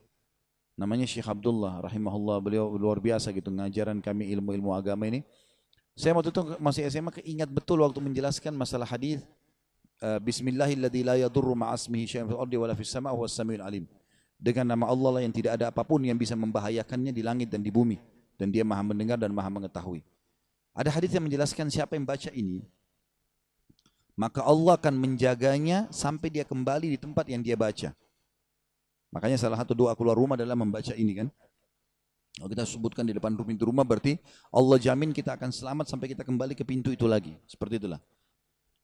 namanya Syekh Abdullah, rahimahullah. Beliau luar biasa gitu, ngajaran kami ilmu-ilmu agama ini. Saya waktu itu masih SMA keingat betul waktu menjelaskan masalah hadis Bismillahilladzi la yadurru ma'asmihi syai'un fil ardi wala fis sama'i huwas samiul alim. Dengan nama Allah lah yang tidak ada apapun yang bisa membahayakannya di langit dan di bumi, dan dia maha mendengar dan maha mengetahui. Ada hadis yang menjelaskan siapa yang baca ini, maka Allah akan menjaganya sampai dia kembali di tempat yang dia baca. Makanya salah satu doa keluar rumah adalah membaca ini kan. Kalau kita sebutkan di depan pintu rumah, berarti Allah jamin kita akan selamat sampai kita kembali ke pintu itu lagi. Seperti itulah.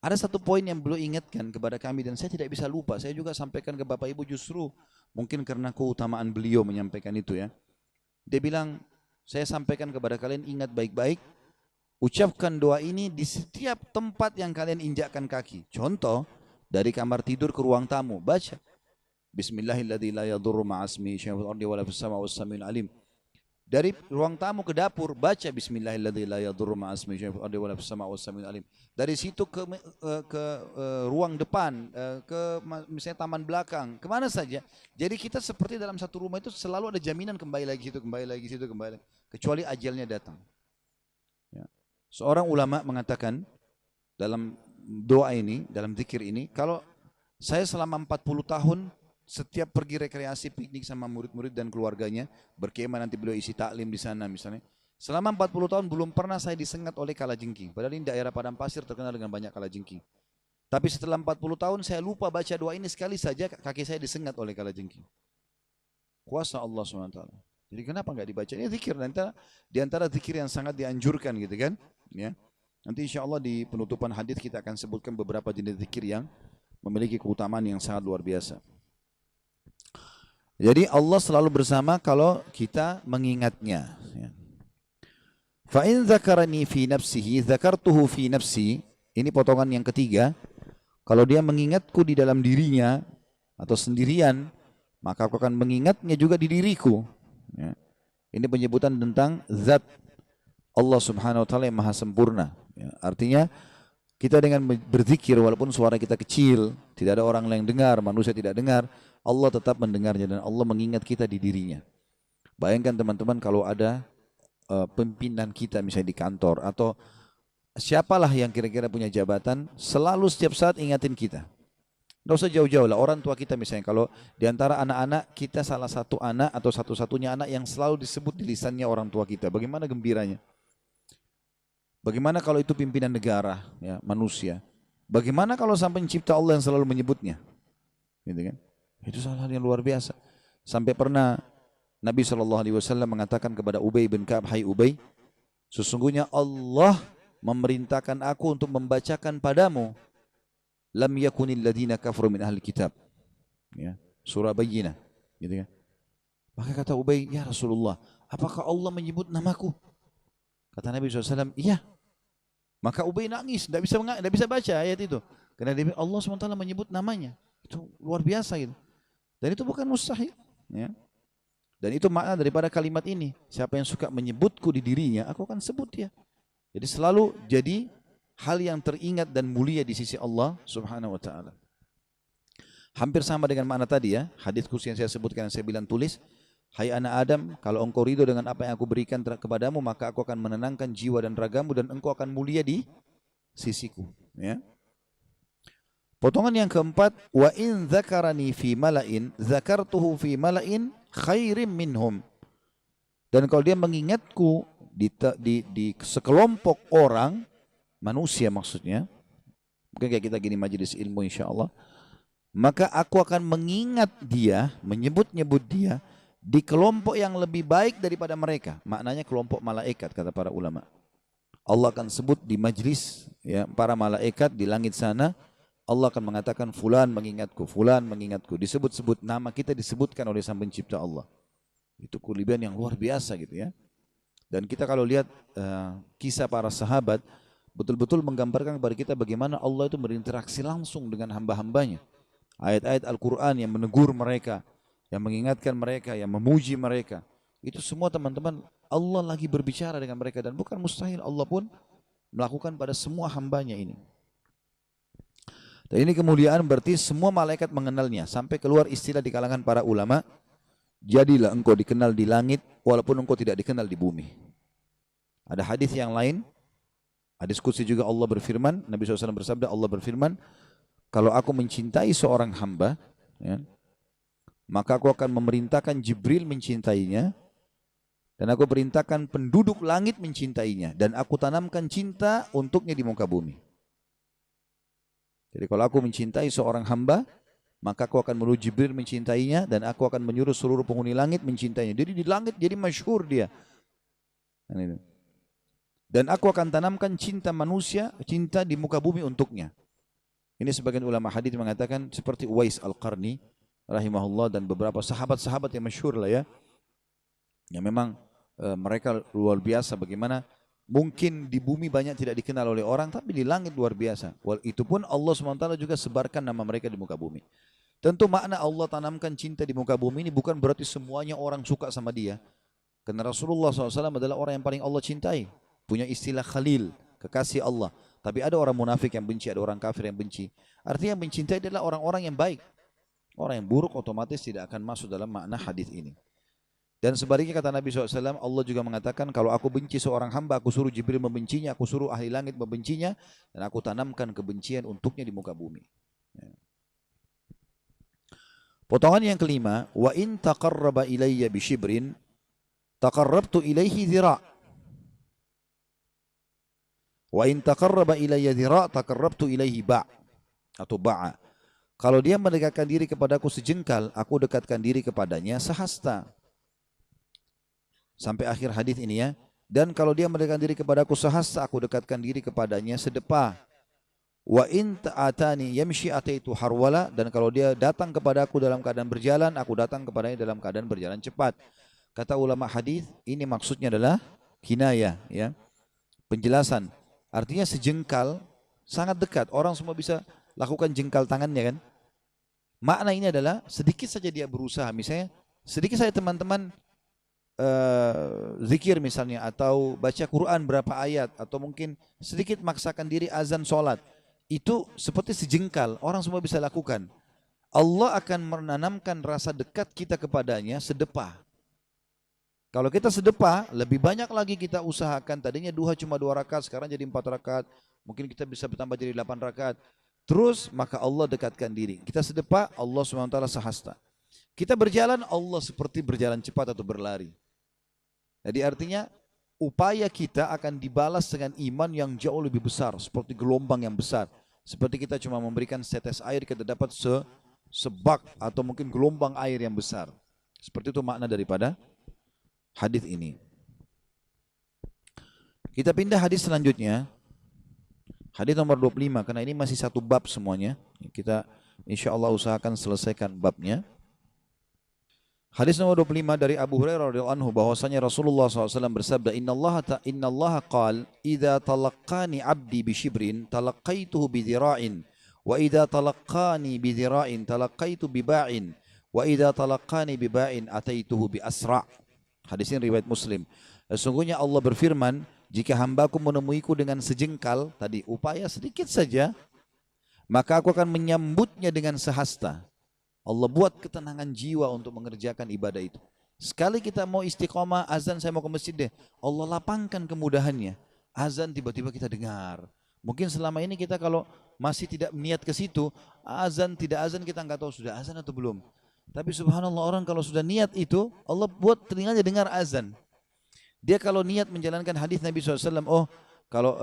Ada satu poin yang beliau ingatkan kepada kami dan saya tidak bisa lupa. Saya juga sampaikan ke Bapak Ibu justru mungkin karena keutamaan beliau menyampaikan itu ya. Dia bilang, saya sampaikan kepada kalian ingat baik-baik. Ucapkan doa ini di setiap tempat yang kalian injakkan kaki. Contoh, dari kamar tidur ke ruang tamu. Baca. Bismillahirrahmanirrahim. La yadurru ma'asmi syai'un fil ardi wala fis sama'i was samiul alim. Dari ruang tamu ke dapur, baca Bismillahirrahmanirrahim la yadurru ma'asmi syai'un fil ardi wa la fis sama'i was samiul alim. Dari situ ke ruang depan, misalnya taman belakang, kemana saja. Jadi kita seperti dalam satu rumah itu selalu ada jaminan kembali lagi situ, kembali lagi situ, kembali lagi. Kecuali ajalnya datang. Ya. Seorang ulama mengatakan dalam doa ini, dalam zikir ini, kalau saya selama 40 tahun setiap pergi rekreasi piknik sama murid-murid dan keluarganya, berkemah nanti beliau isi taklim di sana misalnya. Selama 40 tahun belum pernah saya disengat oleh kalajengking. Padahal ini daerah padang pasir terkenal dengan banyak kalajengking. Tapi setelah 40 tahun saya lupa baca doa ini, sekali saja kaki saya disengat oleh kalajengking. Kuasa Allah SWT. Jadi kenapa enggak dibaca? Ini zikir di antara zikir yang sangat dianjurkan gitu kan? Ya. Nanti insya Allah di penutupan hadis kita akan sebutkan beberapa jenis zikir yang memiliki keutamaan yang sangat luar biasa. Jadi Allah selalu bersama kalau kita mengingatnya. Fa in dzakarani fi nafsihi dzakartuhu fi nafsi. Ini potongan yang ketiga. Kalau dia mengingatku di dalam dirinya atau sendirian, maka aku akan mengingatnya juga di diriku. Ya. Ini penyebutan tentang zat Allah Subhanahu wa taala yang maha sempurna. Ya. Artinya kita dengan berzikir walaupun suara kita kecil, tidak ada orang lain dengar, manusia tidak dengar, Allah tetap mendengarnya dan Allah mengingat kita di dirinya. Bayangkan teman-teman kalau ada pimpinan kita misalnya di kantor atau siapalah yang kira-kira punya jabatan, selalu setiap saat ingatin kita. Tidak usah jauh-jauh lah, orang tua kita misalnya, kalau di antara anak-anak kita salah satu anak atau satu-satunya anak yang selalu disebut di lisannya orang tua kita, bagaimana gembiranya? Bagaimana kalau itu pimpinan negara, ya, manusia? Bagaimana kalau sampai pencipta Allah yang selalu menyebutnya? Gitu kan? Itu hal yang luar biasa. Sampai pernah Nabi SAW mengatakan kepada Ubay bin Ka'ab, hai Ubay, sesungguhnya Allah memerintahkan aku untuk membacakan padamu lam yakunil ladina kafaru min ahli kitab. Ya, surah Bayyinah. Gitu kan? Maka kata Ubay, ya Rasulullah, apakah Allah menyebut namaku? Kata Nabi SAW, iya. Maka Ubay nangis, tidak bisa baca ayat itu. Karena Allah SWT menyebut namanya. Itu luar biasa gitu. Dan itu bukan mustahil. Ya. Dan itu makna daripada kalimat ini. Siapa yang suka menyebutku di dirinya, aku akan sebut dia. Jadi selalu jadi hal yang teringat dan mulia di sisi Allah Subhanahu wa taala. Hampir sama dengan makna tadi ya, hadis kursi yang saya sebutkan, yang saya bilang tulis, hai anak Adam, kalau engkau ridho dengan apa yang aku berikan kepadamu, maka aku akan menenangkan jiwa dan ragamu dan engkau akan mulia di sisiku. Ya. Potongan yang keempat, wa in dzakarani fi mala'in dzakartuhu fi mala'in khairim minhum. Dan kalau dia mengingatku di sekelompok orang, manusia maksudnya, mungkin kayak kita gini majelis ilmu insyaallah, maka aku akan mengingat dia, menyebut-nyebut dia di kelompok yang lebih baik daripada mereka. Maknanya kelompok malaikat kata para ulama. Allah akan sebut di majlis ya, para malaikat di langit sana. Allah akan mengatakan fulan mengingatku, fulan mengingatku. Disebut-sebut nama kita disebutkan oleh Sang Pencipta Allah. Itu kelebihan yang luar biasa gitu ya. Dan kita kalau lihat kisah para sahabat, betul-betul menggambarkan kepada kita bagaimana Allah itu berinteraksi langsung dengan hamba-hambanya. Ayat-ayat Al-Quran yang menegur mereka, yang mengingatkan mereka, yang memuji mereka. Itu semua teman-teman Allah lagi berbicara dengan mereka. Dan bukan mustahil Allah pun melakukan pada semua hambanya ini. Dan ini kemuliaan berarti semua malaikat mengenalnya. Sampai keluar istilah di kalangan para ulama, jadilah engkau dikenal di langit walaupun engkau tidak dikenal di bumi. Ada hadis yang lain, hadis qudsi juga Allah berfirman, Nabi SAW bersabda, Allah berfirman, kalau aku mencintai seorang hamba, ya, maka aku akan memerintahkan Jibril mencintainya, dan aku perintahkan penduduk langit mencintainya, dan aku tanamkan cinta untuknya di muka bumi. Jadi kalau aku mencintai seorang hamba, maka aku akan menuju Jibril mencintainya, dan aku akan menyuruh seluruh penghuni langit mencintainya. Jadi di langit jadi masyhur dia. Dan aku akan tanamkan cinta manusia, cinta di muka bumi untuknya. Ini sebagian ulama hadis mengatakan seperti Uwais Al-Qarni rahimahullah dan beberapa sahabat-sahabat yang masyhur lah ya. Yang memang mereka luar biasa bagaimana mungkin di bumi banyak tidak dikenal oleh orang, tapi di langit luar biasa. Itu pun Allah SWT juga sebarkan nama mereka di muka bumi. Tentu makna Allah tanamkan cinta di muka bumi ini bukan berarti semuanya orang suka sama dia. Karena Rasulullah SAW adalah orang yang paling Allah cintai. Punya istilah Khalil, kekasih Allah. Tapi ada orang munafik yang benci, ada orang kafir yang benci. Artinya yang mencintai adalah orang-orang yang baik. Orang yang buruk otomatis tidak akan masuk dalam makna hadis ini. Dan sebaliknya kata Nabi SAW, Allah juga mengatakan, kalau aku benci seorang hamba, aku suruh Jibril membencinya, aku suruh ahli langit membencinya, dan aku tanamkan kebencian untuknya di muka bumi. Potongan yang kelima, wa in taqarraba ilayya bishibrin, taqarrabtu ilaihi dhira'. Wa in taqarraba ilayya dhira' taqarrabtu ilaihi ba' atau ba'a. Kalau dia mendekatkan diri kepadaku sejengkal, aku dekatkan diri kepadanya sehasta. Sampai akhir hadis ini ya. Dan kalau dia mendekatkan diri kepadaku sehasta, aku dekatkan diri kepadanya sedepah. Wa in ta'atani yamshi ataitu harwala, dan kalau dia datang kepadaku dalam keadaan berjalan, aku datang kepadanya dalam keadaan berjalan cepat. Kata ulama hadis, ini maksudnya adalah kinayah ya. Penjelasan. Artinya sejengkal, sangat dekat. Orang semua bisa lakukan jengkal tangannya kan. Makna ini adalah sedikit saja dia berusaha. Misalnya sedikit saja teman-teman zikir misalnya, atau baca Quran berapa ayat, atau mungkin sedikit maksakan diri azan sholat, itu seperti sejengkal, orang semua bisa lakukan. Allah akan menanamkan rasa dekat kita kepadanya sedepah. Kalau kita sedepah, lebih banyak lagi kita usahakan. Tadinya duha cuma 2 rakaat, sekarang jadi 4 rakaat, mungkin kita bisa bertambah jadi 8 rakaat. Terus maka Allah dekatkan diri. Kita sedepah, Allah SWT sehasta. Kita berjalan, Allah seperti berjalan cepat atau berlari. Jadi artinya upaya kita akan dibalas dengan iman yang jauh lebih besar, seperti gelombang yang besar. Seperti kita cuma memberikan setes air, kita dapat sebak atau mungkin gelombang air yang besar. Seperti itu makna daripada hadis ini. Kita pindah hadis selanjutnya. Hadis nomor 25, karena ini masih satu bab semuanya. Kita insyaallah usahakan selesaikan babnya. Hadis nomor 25 dari Abu Hurairah radhiyallahu anhu, bahwasanya Rasulullah SAW bersabda, Innallaha qala idza talaqqani 'abdi bi shibrin talaqqaituhu bi dhira'in, wa idza talaqqani bi dhira'in talaqqaitu bi ba'in, wa idza talaqqani bi ba'in ataituhu bi asra'. Hadis ini riwayat Muslim. Sesungguhnya Allah berfirman, jika hambaku menemuiku dengan sejengkal, tadi upaya sedikit saja, maka aku akan menyambutnya dengan sehasta. Allah buat ketenangan jiwa untuk mengerjakan ibadah itu. Sekali kita mau istiqomah, azan saya mau ke masjid deh, Allah lapangkan kemudahannya. Azan tiba-tiba kita dengar. Mungkin selama ini kita kalau masih tidak niat ke situ, azan tidak azan kita nggak tahu sudah azan atau belum. Tapi subhanallah, orang kalau sudah niat itu, Allah buat telinganya dengar azan. Dia kalau niat menjalankan hadis Nabi SAW, oh kalau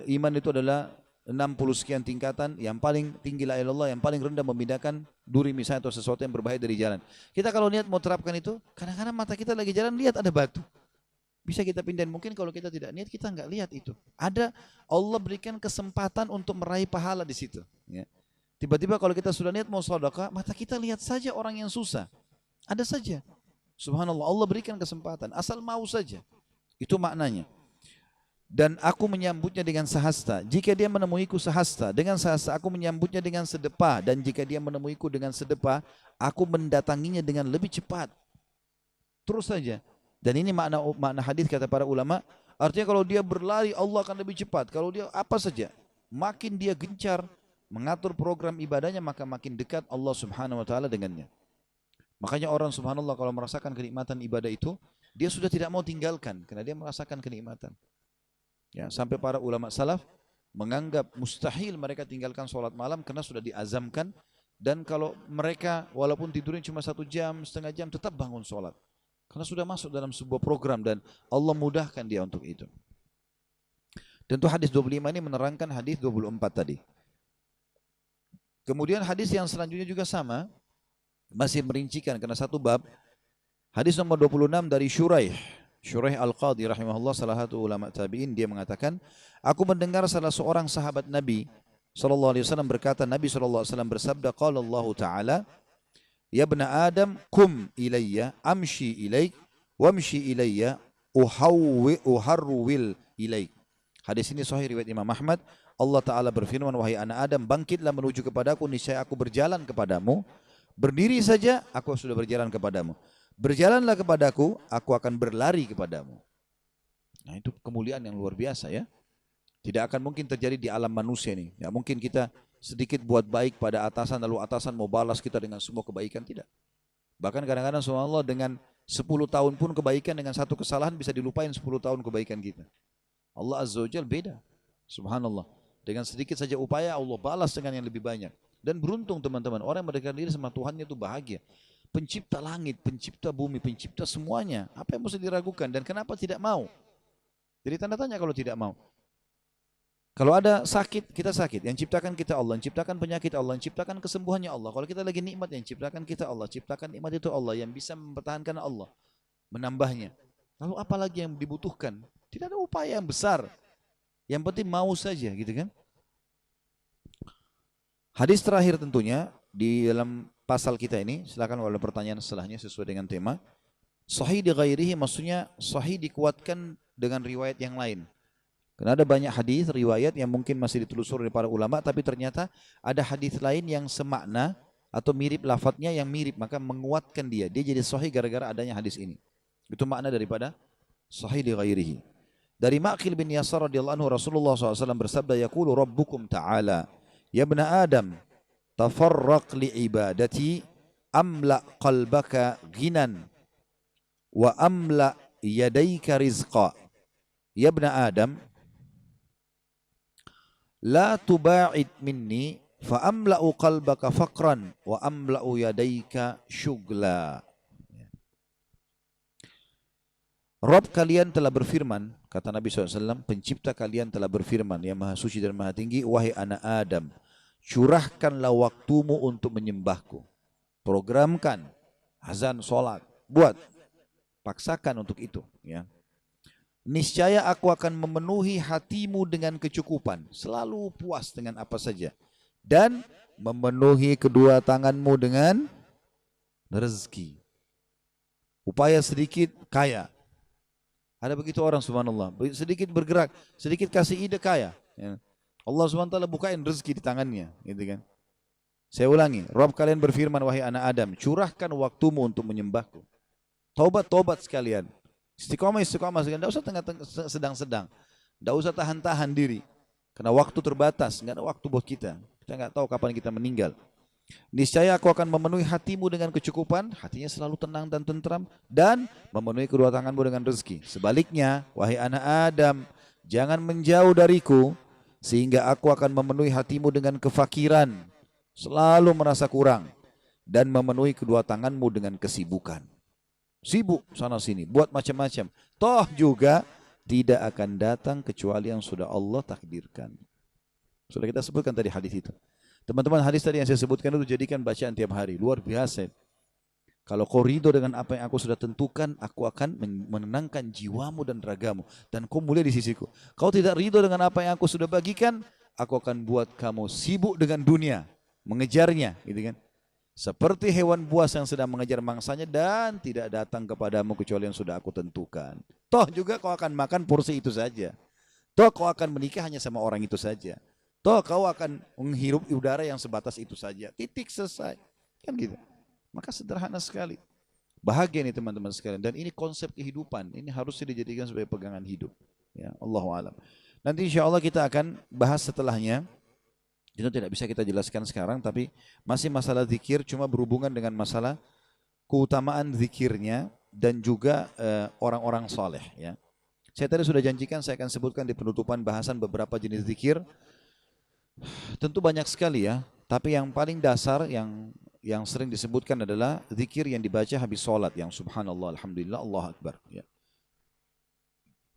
iman itu adalah 60 sekian tingkatan, yang paling tinggi la ilaha illallah, yang paling rendah memindahkan duri misalnya atau sesuatu yang berbahaya dari jalan. Kita kalau niat mau terapkan itu, kadang-kadang mata kita lagi jalan lihat ada batu, bisa kita pindahin. Mungkin kalau kita tidak niat kita nggak lihat itu. Ada, Allah berikan kesempatan untuk meraih pahala di situ. Ya. Tiba-tiba kalau kita sudah niat mau sedekah, mata kita lihat saja orang yang susah, ada saja. Subhanallah, Allah berikan kesempatan, asal mau saja. Itu maknanya. Dan aku menyambutnya dengan sehasta. Jika dia menemuiku sehasta, dengan sehasta aku menyambutnya dengan sedepah. Dan jika dia menemuiku dengan sedepah, aku mendatanginya dengan lebih cepat. Terus saja. Dan ini makna hadis kata para ulama. Artinya kalau dia berlari, Allah akan lebih cepat. Kalau dia apa saja, makin dia gencar mengatur program ibadahnya, maka makin dekat Allah Subhanahu wa taala dengannya. Makanya orang subhanallah kalau merasakan kenikmatan ibadah itu, dia sudah tidak mau tinggalkan karena dia merasakan kenikmatan. Ya, sampai para ulama salaf menganggap mustahil mereka tinggalkan sholat malam karena sudah diazamkan, dan kalau mereka walaupun tidurnya cuma 1 jam, setengah jam, tetap bangun sholat karena sudah masuk dalam sebuah program dan Allah mudahkan dia untuk itu. Tentu hadis 25 ini menerangkan hadis 24 tadi. Kemudian hadis yang selanjutnya juga sama, masih merincikan karena satu bab. Hadis nomor 26 dari Syuraih Al-Qadhi rahimahullah, salah satu ulama tabi'in, dia mengatakan, aku mendengar salah seorang sahabat Nabi SAW berkata, Nabi SAW bersabda, qala Allah Ta'ala, ya ibna Adam, kum ilayya, amshi ilaik, wamshi ilayya, uharwil ilaik. Hadis ini sahih riwayat Imam Ahmad. Allah Ta'ala berfirman, wahai anak Adam, bangkitlah menuju kepadaku, niscaya aku berjalan kepadamu. Berdiri saja, aku sudah berjalan kepadamu. Berjalanlah kepadaku, aku akan berlari kepadamu. Nah itu kemuliaan yang luar biasa ya. Tidak akan mungkin terjadi di alam manusia ini. Ya mungkin kita sedikit buat baik pada atasan, lalu atasan mau balas kita dengan semua kebaikan, tidak. Bahkan kadang-kadang subhanallah dengan 10 tahun pun kebaikan, dengan satu kesalahan bisa dilupain 10 tahun kebaikan kita. Allah Azza wa Jalla beda. Subhanallah. Dengan sedikit saja upaya Allah balas dengan yang lebih banyak. Dan beruntung teman-teman, orang yang mendekatkan diri sama Tuhannya itu bahagia. Pencipta langit, pencipta bumi, pencipta semuanya. Apa yang mesti diragukan dan kenapa tidak mau? Jadi tanda tanya kalau tidak mau. Kalau ada sakit, kita sakit. Yang ciptakan kita Allah, yang ciptakan penyakit Allah, yang ciptakan kesembuhannya Allah. Kalau kita lagi nikmat, yang ciptakan kita Allah, ciptakan nikmat itu Allah, yang bisa mempertahankan Allah, menambahnya. Lalu apa lagi yang dibutuhkan? Tidak ada upaya yang besar. Yang penting mau saja, gitu kan? Hadis terakhir tentunya di dalam pasal kita ini, silakan kalau ada pertanyaan setelahnya sesuai dengan tema. Sahih di ghairihi maksudnya sahih dikuatkan dengan riwayat yang lain. Karena ada banyak hadis riwayat yang mungkin masih ditelusuri oleh para ulama, tapi ternyata ada hadis lain yang semakna atau mirip lafadznya yang mirip, maka menguatkan dia. Dia jadi sahih gara-gara adanya hadis ini. Itu makna daripada sahih di ghairihi. Dari Ma'qil bin Yasar radhiyallahu anhu, Rasulullah SAW bersabda, yaqulu rabbukum ta'ala, ya ibna Adam, tafarraq li ibadati, amla qalbaka ghinan, wa amla yadayka rizqa. Ya ibna Adam, la tuba'id minni fa amla'u qalbaka faqran wa amla'u yadayka syugla. Rabb kalian telah berfirman, kata Nabi SAW, pencipta kalian telah berfirman, yang maha suci dan maha tinggi, wahai anak Adam, curahkanlah waktumu untuk menyembahku. Programkan, azan, sholat, buat, paksakan untuk itu. Ya. Niscaya aku akan memenuhi hatimu dengan kecukupan, selalu puas dengan apa saja, dan memenuhi kedua tanganmu dengan rezeki. Upaya sedikit kaya. Ada begitu orang subhanallah, sedikit bergerak, sedikit kasih ide kaya. Ya. Allah SWT bukain rezeki di tangannya, gitu kan. Saya ulangi, Rabb kalian berfirman, wahai anak Adam, curahkan waktumu untuk menyembahku. Tobat sekalian. Istiqomah sekalian, tidak usah sedang-sedang, tidak usah tahan-tahan diri, karena waktu terbatas, nggak ada waktu buat kita nggak tahu kapan kita meninggal. Niscaya aku akan memenuhi hatimu dengan kecukupan, hatinya selalu tenang dan tentram, dan memenuhi kedua tanganmu dengan rezeki. Sebaliknya, wahai anak Adam, jangan menjauh dariku, sehingga aku akan memenuhi hatimu dengan kefakiran, selalu merasa kurang, dan memenuhi kedua tanganmu dengan kesibukan. Sibuk sana sini, buat macam-macam. Toh juga tidak akan datang kecuali yang sudah Allah takdirkan. Sudah kita sebutkan tadi hadis itu. Teman-teman, hadis tadi yang saya sebutkan itu jadikan bacaan tiap hari. Luar biasa. Kalau kau ridho dengan apa yang aku sudah tentukan, aku akan menenangkan jiwamu dan ragamu. Dan kau mulia di sisiku. Kau tidak ridho dengan apa yang aku sudah bagikan, aku akan buat kamu sibuk dengan dunia, mengejarnya, gitu kan. Seperti hewan buas yang sedang mengejar mangsanya dan tidak datang kepadamu kecuali yang sudah aku tentukan. Toh juga kau akan makan porsi itu saja. Toh kau akan menikah hanya sama orang itu saja. Toh kau akan menghirup udara yang sebatas itu saja. Titik, selesai. Kan gitu. Maka sederhana sekali. Bahagia nih teman-teman sekalian. Dan ini konsep kehidupan. Ini harusnya dijadikan sebagai pegangan hidup. Ya, Allahu a'lam. Nanti insya Allah kita akan bahas setelahnya. Itu tidak bisa kita jelaskan sekarang, tapi masih masalah zikir, cuma berhubungan dengan masalah keutamaan zikirnya dan juga orang-orang saleh. Ya. Saya tadi sudah janjikan saya akan sebutkan di penutupan bahasan beberapa jenis zikir. Tentu banyak sekali ya, tapi yang paling dasar yang sering disebutkan adalah zikir yang dibaca habis sholat, yang subhanallah, alhamdulillah, Allahu akbar. Ya.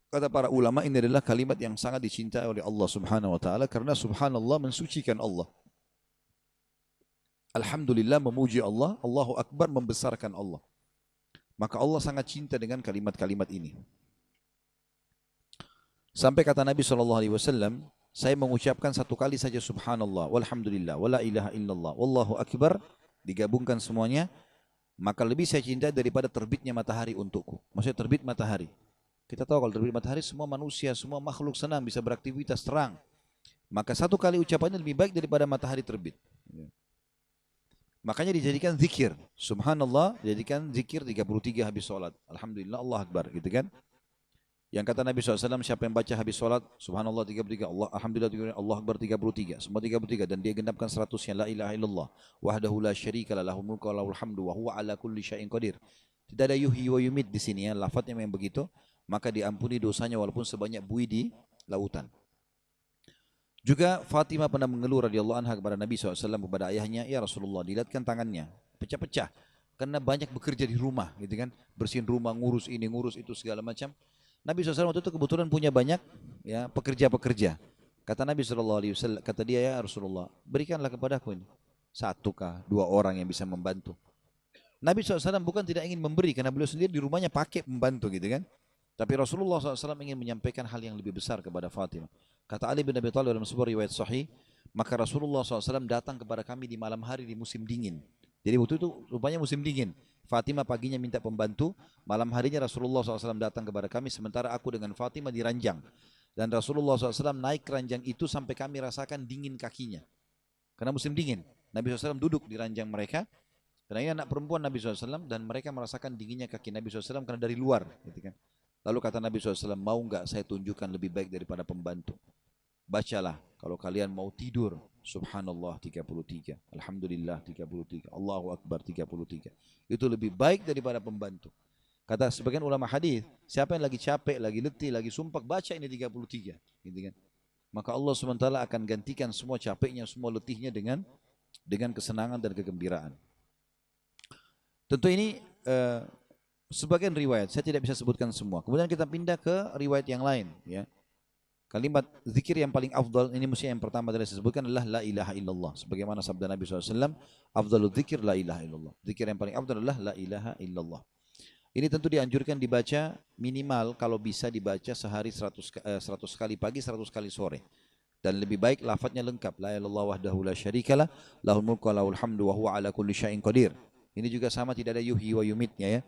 Kata para ulama, ini adalah kalimat yang sangat dicintai oleh Allah Subhanahu wa taala karena subhanallah mensucikan Allah. Alhamdulillah memuji Allah, Allahu akbar membesarkan Allah. Maka Allah sangat cinta dengan kalimat-kalimat ini. Sampai kata Nabi SAW, saya mengucapkan satu kali saja subhanallah, walhamdulillah, wala ilaha illallah, wallahu akbar, digabungkan semuanya, maka lebih saya cintai daripada terbitnya matahari untukku. Maksudnya terbit matahari. Kita tahu kalau terbit matahari semua manusia, semua makhluk senang bisa beraktivitas terang. Maka satu kali ucapannya lebih baik daripada matahari terbit. Makanya dijadikan zikir. Subhanallah dijadikan zikir 33 habis sholat. Alhamdulillah, Allah Akbar, gitu kan. Yang kata Nabi SAW, siapa yang baca habis sholat, Subhanallah 33, Allah, Alhamdulillah 33, Allah Akbar 33, semua 33, dan dia genapkan 100-nya, La ilaha illallah, wahdahu la syarika lah, lahul mulku wa lahul hamdu, wa huwa ala kulli syai'in qadir. Tidak ada yuhyi wa yumit di sini ya, lafadznya memang begitu, maka diampuni dosanya walaupun sebanyak buih di lautan. Juga Fatimah pernah mengeluh radhiyallahu anha kepada Nabi SAW, kepada ayahnya, ya Rasulullah, dilihatkan tangannya, pecah-pecah, karena banyak bekerja di rumah, gitu kan, bersihin rumah, ngurus ini, ngurus itu, segala macam. Nabi SAW waktu itu kebetulan punya banyak ya pekerja-pekerja. Kata Nabi SAW, kata dia, ya Rasulullah, berikanlah kepadaku ini 1 kah 2 orang yang bisa membantu. Nabi SAW bukan tidak ingin memberi, karena beliau sendiri di rumahnya pakai pembantu, gitu kan. Tapi Rasulullah SAW ingin menyampaikan hal yang lebih besar kepada Fatimah. Kata Ali bin Abi Thalib dalam sebuah riwayat sahih, maka Rasulullah SAW datang kepada kami di malam hari di musim dingin. Jadi waktu itu rupanya musim dingin. Fatimah paginya minta pembantu, malam harinya Rasulullah SAW datang kepada kami, sementara aku dengan Fatimah di ranjang. Dan Rasulullah SAW naik ke ranjang itu sampai kami rasakan dingin kakinya. Karena musim dingin. Nabi SAW duduk di ranjang mereka, karena ini anak perempuan Nabi SAW, dan mereka merasakan dinginnya kaki Nabi SAW karena dari luar. Gitu kan. Lalu kata Nabi SAW, mau enggak saya tunjukkan lebih baik daripada pembantu? Bacalah kalau kalian mau tidur, Subhanallah 33, Alhamdulillah 33, Allahu Akbar 33. Itu lebih baik daripada pembantu. Kata sebagian ulama hadis, siapa yang lagi capek, lagi letih, lagi sumpah, baca ini 33, gitu kan. Maka Allah SWT akan gantikan semua capeknya, semua letihnya dengan kesenangan dan kegembiraan. Tentu ini sebagian riwayat, saya tidak bisa sebutkan semua. Kemudian kita pindah ke riwayat yang lain, ya. Kalimat zikir yang paling afdal, ini mesti yang pertama tadi saya sebutkan adalah la ilaha illallah. Sebagaimana sabda Nabi SAW, afdalul zikir la ilaha illallah. Zikir yang paling afdal adalah la ilaha illallah. Ini tentu dianjurkan dibaca minimal kalau bisa dibaca sehari 100 kali pagi, 100 kali sore. Dan lebih baik lafadznya lengkap. La ilaha illallah wahdahu la syarikalah, lahul mulku wa lahul hamdu wa huwa ala kulli syai'in qadir. Ini juga sama, tidak ada yuhyi wa yumitnya ya.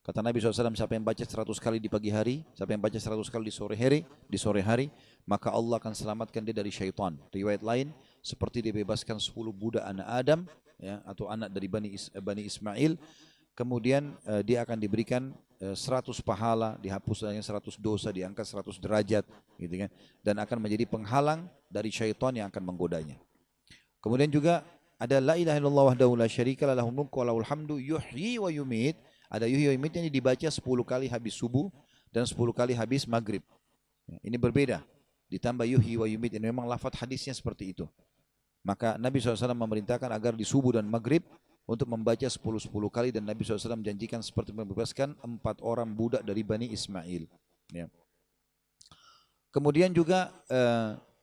Kata Nabi SAW, siapa yang baca 100 kali di pagi hari, siapa yang baca 100 kali di sore hari, maka Allah akan selamatkan dia dari syaitan. Riwayat lain, seperti dibebaskan 10 budak anak Adam, ya, atau anak dari Bani Ismail, kemudian dia akan diberikan 100 pahala, dihapus 100 dosa, diangkat 100 derajat, gitu kan, dan akan menjadi penghalang dari syaitan yang akan menggodanya. Kemudian juga ada la ilaha illallah wahdahu la syarikalah, lahul mulku wa lahul hamdu, yuhyi wa yumit. Ada yuhyi wa yumit yang dibaca 10 kali habis subuh dan 10 kali habis maghrib. Ini berbeda. Ditambah yuhyi wa yumit, ini memang lafaz hadisnya seperti itu. Maka Nabi SAW memerintahkan agar di subuh dan maghrib untuk membaca 10 kali, dan Nabi SAW menjanjikan seperti membebaskan 4 orang budak dari Bani Ismail. Ya. Kemudian juga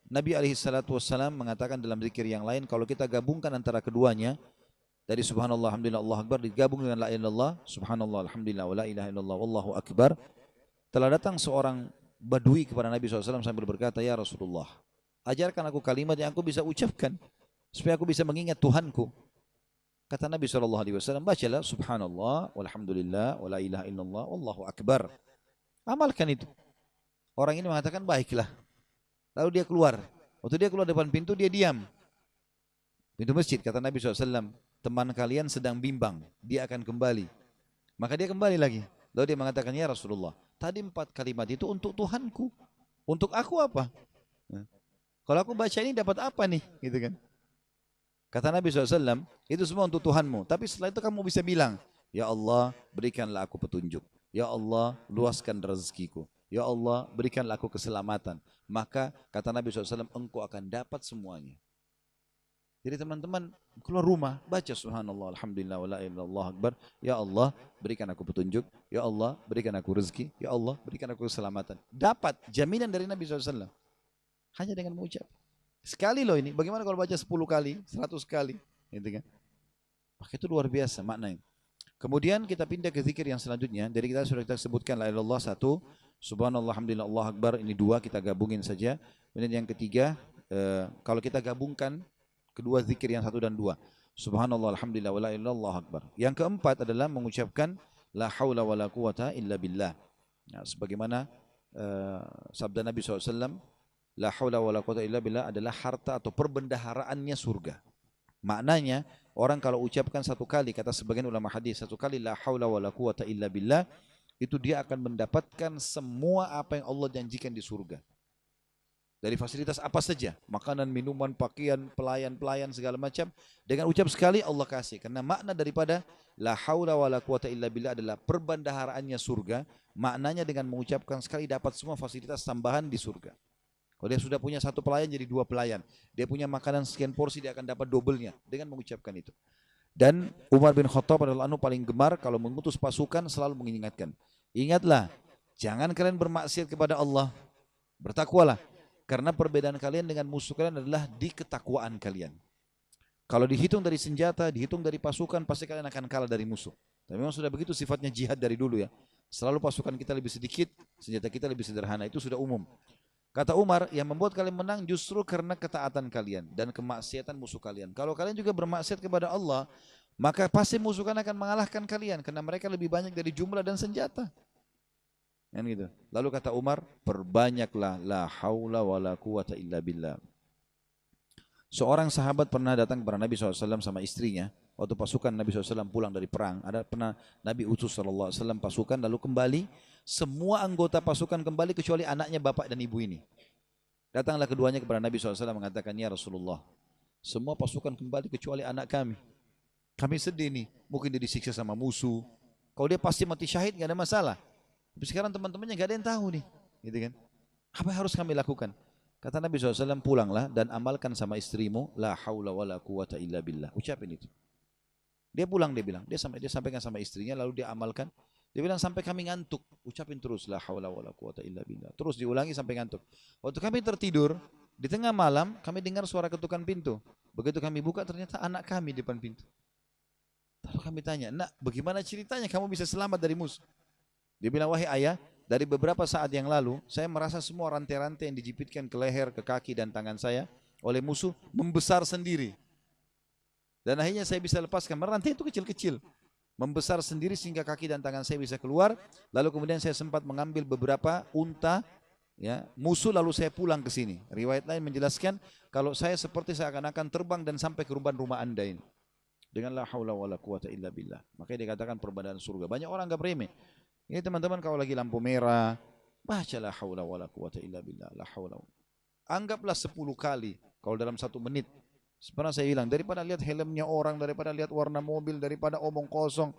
Nabi SAW mengatakan dalam zikir yang lain, kalau kita gabungkan antara keduanya, dari subhanallah, alhamdulillah, Allah Akbar, digabung dengan la ilaha illallah, subhanallah, alhamdulillah, wa la ilaha illallah, wallahu akbar. Telah datang seorang badui kepada Nabi SAW sambil berkata, ya Rasulullah, ajarkan aku kalimat yang aku bisa ucapkan, supaya aku bisa mengingat Tuhanku. Kata Nabi SAW, bacalah subhanallah, walhamdulillah, wa la ilaha illallah, wallahu akbar. Amalkan itu. Orang ini mengatakan, baiklah. Lalu dia keluar. Waktu dia keluar depan pintu, dia diam. Pintu masjid, kata Nabi SAW, teman kalian sedang bimbang, dia akan kembali. Maka dia kembali lagi. Lalu dia mengatakan, ya Rasulullah, tadi 4 kalimat itu untuk Tuhanku. Untuk aku apa? Kalau aku baca ini dapat apa nih? Gitu kan. Kata Nabi SAW, itu semua untuk Tuhanmu. Tapi setelah itu kamu bisa bilang, ya Allah, berikanlah aku petunjuk. Ya Allah, luaskan rezekiku. Ya Allah, berikanlah aku keselamatan. Maka kata Nabi SAW, engkau akan dapat semuanya. Jadi teman-teman keluar rumah, baca subhanallah, alhamdulillah, wa la ilaha illallah akbar. Ya Allah, berikan aku petunjuk. Ya Allah, berikan aku rezeki. Ya Allah, berikan aku keselamatan. Dapat jaminan dari Nabi SAW. Hanya dengan mengucap. Sekali loh ini. Bagaimana kalau baca 10 kali, 100 kali. Gitu kan? Maka itu luar biasa maknanya. Kemudian kita pindah ke zikir yang selanjutnya. Jadi kita sudah kita sebutkan la ilaha illallah 1, subhanallah, alhamdulillah, Allah akbar. Ini 2, kita gabungin saja. Kemudian yang ketiga, kalau kita gabungkan kedua zikir yang 1 dan 2, subhanallah, alhamdulillah, wa la ilaha illallah akbar. Yang keempat adalah mengucapkan la haula wa la quwata illa billah. Nah, sebagaimana sabda Nabi SAW, la haula wa la quwata illa billah adalah harta atau perbendaharaannya surga. Maknanya orang kalau ucapkan satu kali, kata sebagian ulama hadis, satu kali la haula wala quwata illa billah, itu dia akan mendapatkan semua apa yang Allah janjikan di surga. Dari fasilitas apa saja, makanan, minuman, pakaian, pelayan segala macam. Dengan ucap sekali Allah kasih. Karena makna daripada la haula wala quwata illa billah adalah perbandaharaannya surga. Maknanya dengan mengucapkan sekali dapat semua fasilitas tambahan di surga. Kalau dia sudah punya satu pelayan jadi dua pelayan. Dia punya makanan sekian porsi, dia akan dapat dobelnya dengan mengucapkan itu. Dan Umar bin Khattab adalah paling gemar kalau mengutus pasukan selalu mengingatkan. Ingatlah, jangan kalian bermaksiat kepada Allah. Bertakwalah. Karena perbedaan kalian dengan musuh kalian adalah di ketakwaan kalian. Kalau dihitung dari senjata, dihitung dari pasukan, pasti kalian akan kalah dari musuh. Tapi memang sudah begitu sifatnya jihad dari dulu ya. Selalu pasukan kita lebih sedikit, senjata kita lebih sederhana. Itu sudah umum. Kata Umar, yang membuat kalian menang justru karena ketaatan kalian dan kemaksiatan musuh kalian. Kalau kalian juga bermaksiat kepada Allah, maka pasti musuh kalian akan mengalahkan kalian. Karena mereka lebih banyak dari jumlah dan senjata. Kan gitu. Lalu kata Umar, perbanyaklah la haula wala quwata illa billah. Seorang sahabat pernah datang kepada Nabi SAW sama istrinya. Waktu pasukan Nabi SAW pulang dari perang, ada pernah Nabi utus SAW pasukan lalu kembali. Semua anggota pasukan kembali kecuali anaknya, bapak dan ibu ini. Datanglah keduanya kepada Nabi SAW mengatakan, ya Rasulullah, semua pasukan kembali kecuali anak kami. Kami sedih nih, mungkin dia disiksa sama musuh. Kalau dia pasti mati syahid gak ada masalah. Tapi sekarang teman-temannya gak ada yang tahu nih, gitu kan? Apa yang harus kami lakukan? Kata Nabi SAW, pulanglah dan amalkan sama istrimu, la haula wala quwata illa billah. Ucapin itu. Dia pulang, dia bilang, dia sampaikan sama istrinya, lalu dia amalkan. Dia bilang sampai kami ngantuk, ucapin terus la haula wala quwata illa billah. Terus diulangi sampai ngantuk. Waktu kami tertidur, di tengah malam kami dengar suara ketukan pintu. Begitu kami buka ternyata anak kami di depan pintu. Lalu kami tanya, nak, bagaimana ceritanya kamu bisa selamat dari musuh? Dia bilang, wahai ayah, dari beberapa saat yang lalu, saya merasa semua rantai-rantai yang dijepitkan ke leher, ke kaki dan tangan saya oleh musuh membesar sendiri. Dan akhirnya saya bisa lepaskan. Rantai itu kecil-kecil, membesar sendiri sehingga kaki dan tangan saya bisa keluar. Lalu kemudian saya sempat mengambil beberapa unta ya, musuh, lalu saya pulang ke sini. Riwayat lain menjelaskan kalau saya seperti seakan-akan terbang dan sampai ke rumah Anda ini. Dengan la haula wala quwata illa billah. Makanya dikatakan perbandingan surga. Banyak orang enggak remeh. Ini teman-teman, kalau lagi lampu merah, baca la haula wala quwata illa billah, la haula. Anggaplah 10 kali kalau dalam 1 menit. Pernah saya bilang, daripada lihat helmnya orang, daripada lihat warna mobil, daripada omong kosong.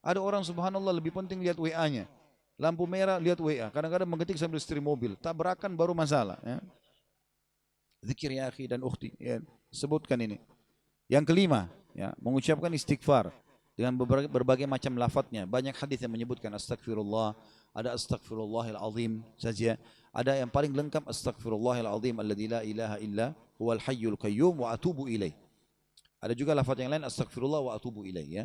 Ada orang subhanallah lebih penting lihat WA-nya. Lampu merah lihat WA, kadang-kadang mengetik sambil setir mobil. Tabrakan baru masalah ya. Zikir ya akhi dan ukhti ya, sebutkan ini. Yang kelima ya, mengucapkan istighfar dengan berbagai macam lafadznya. Banyak hadis yang menyebutkan astagfirullah, ada astagfirullahil azim saja, ada yang paling lengkap astagfirullahil azim alladzi la ilaha illa huwal hayyul qayyum wa atubu ilaih. Ada juga lafaz yang lain astagfirullah wa atubu ilaih ya.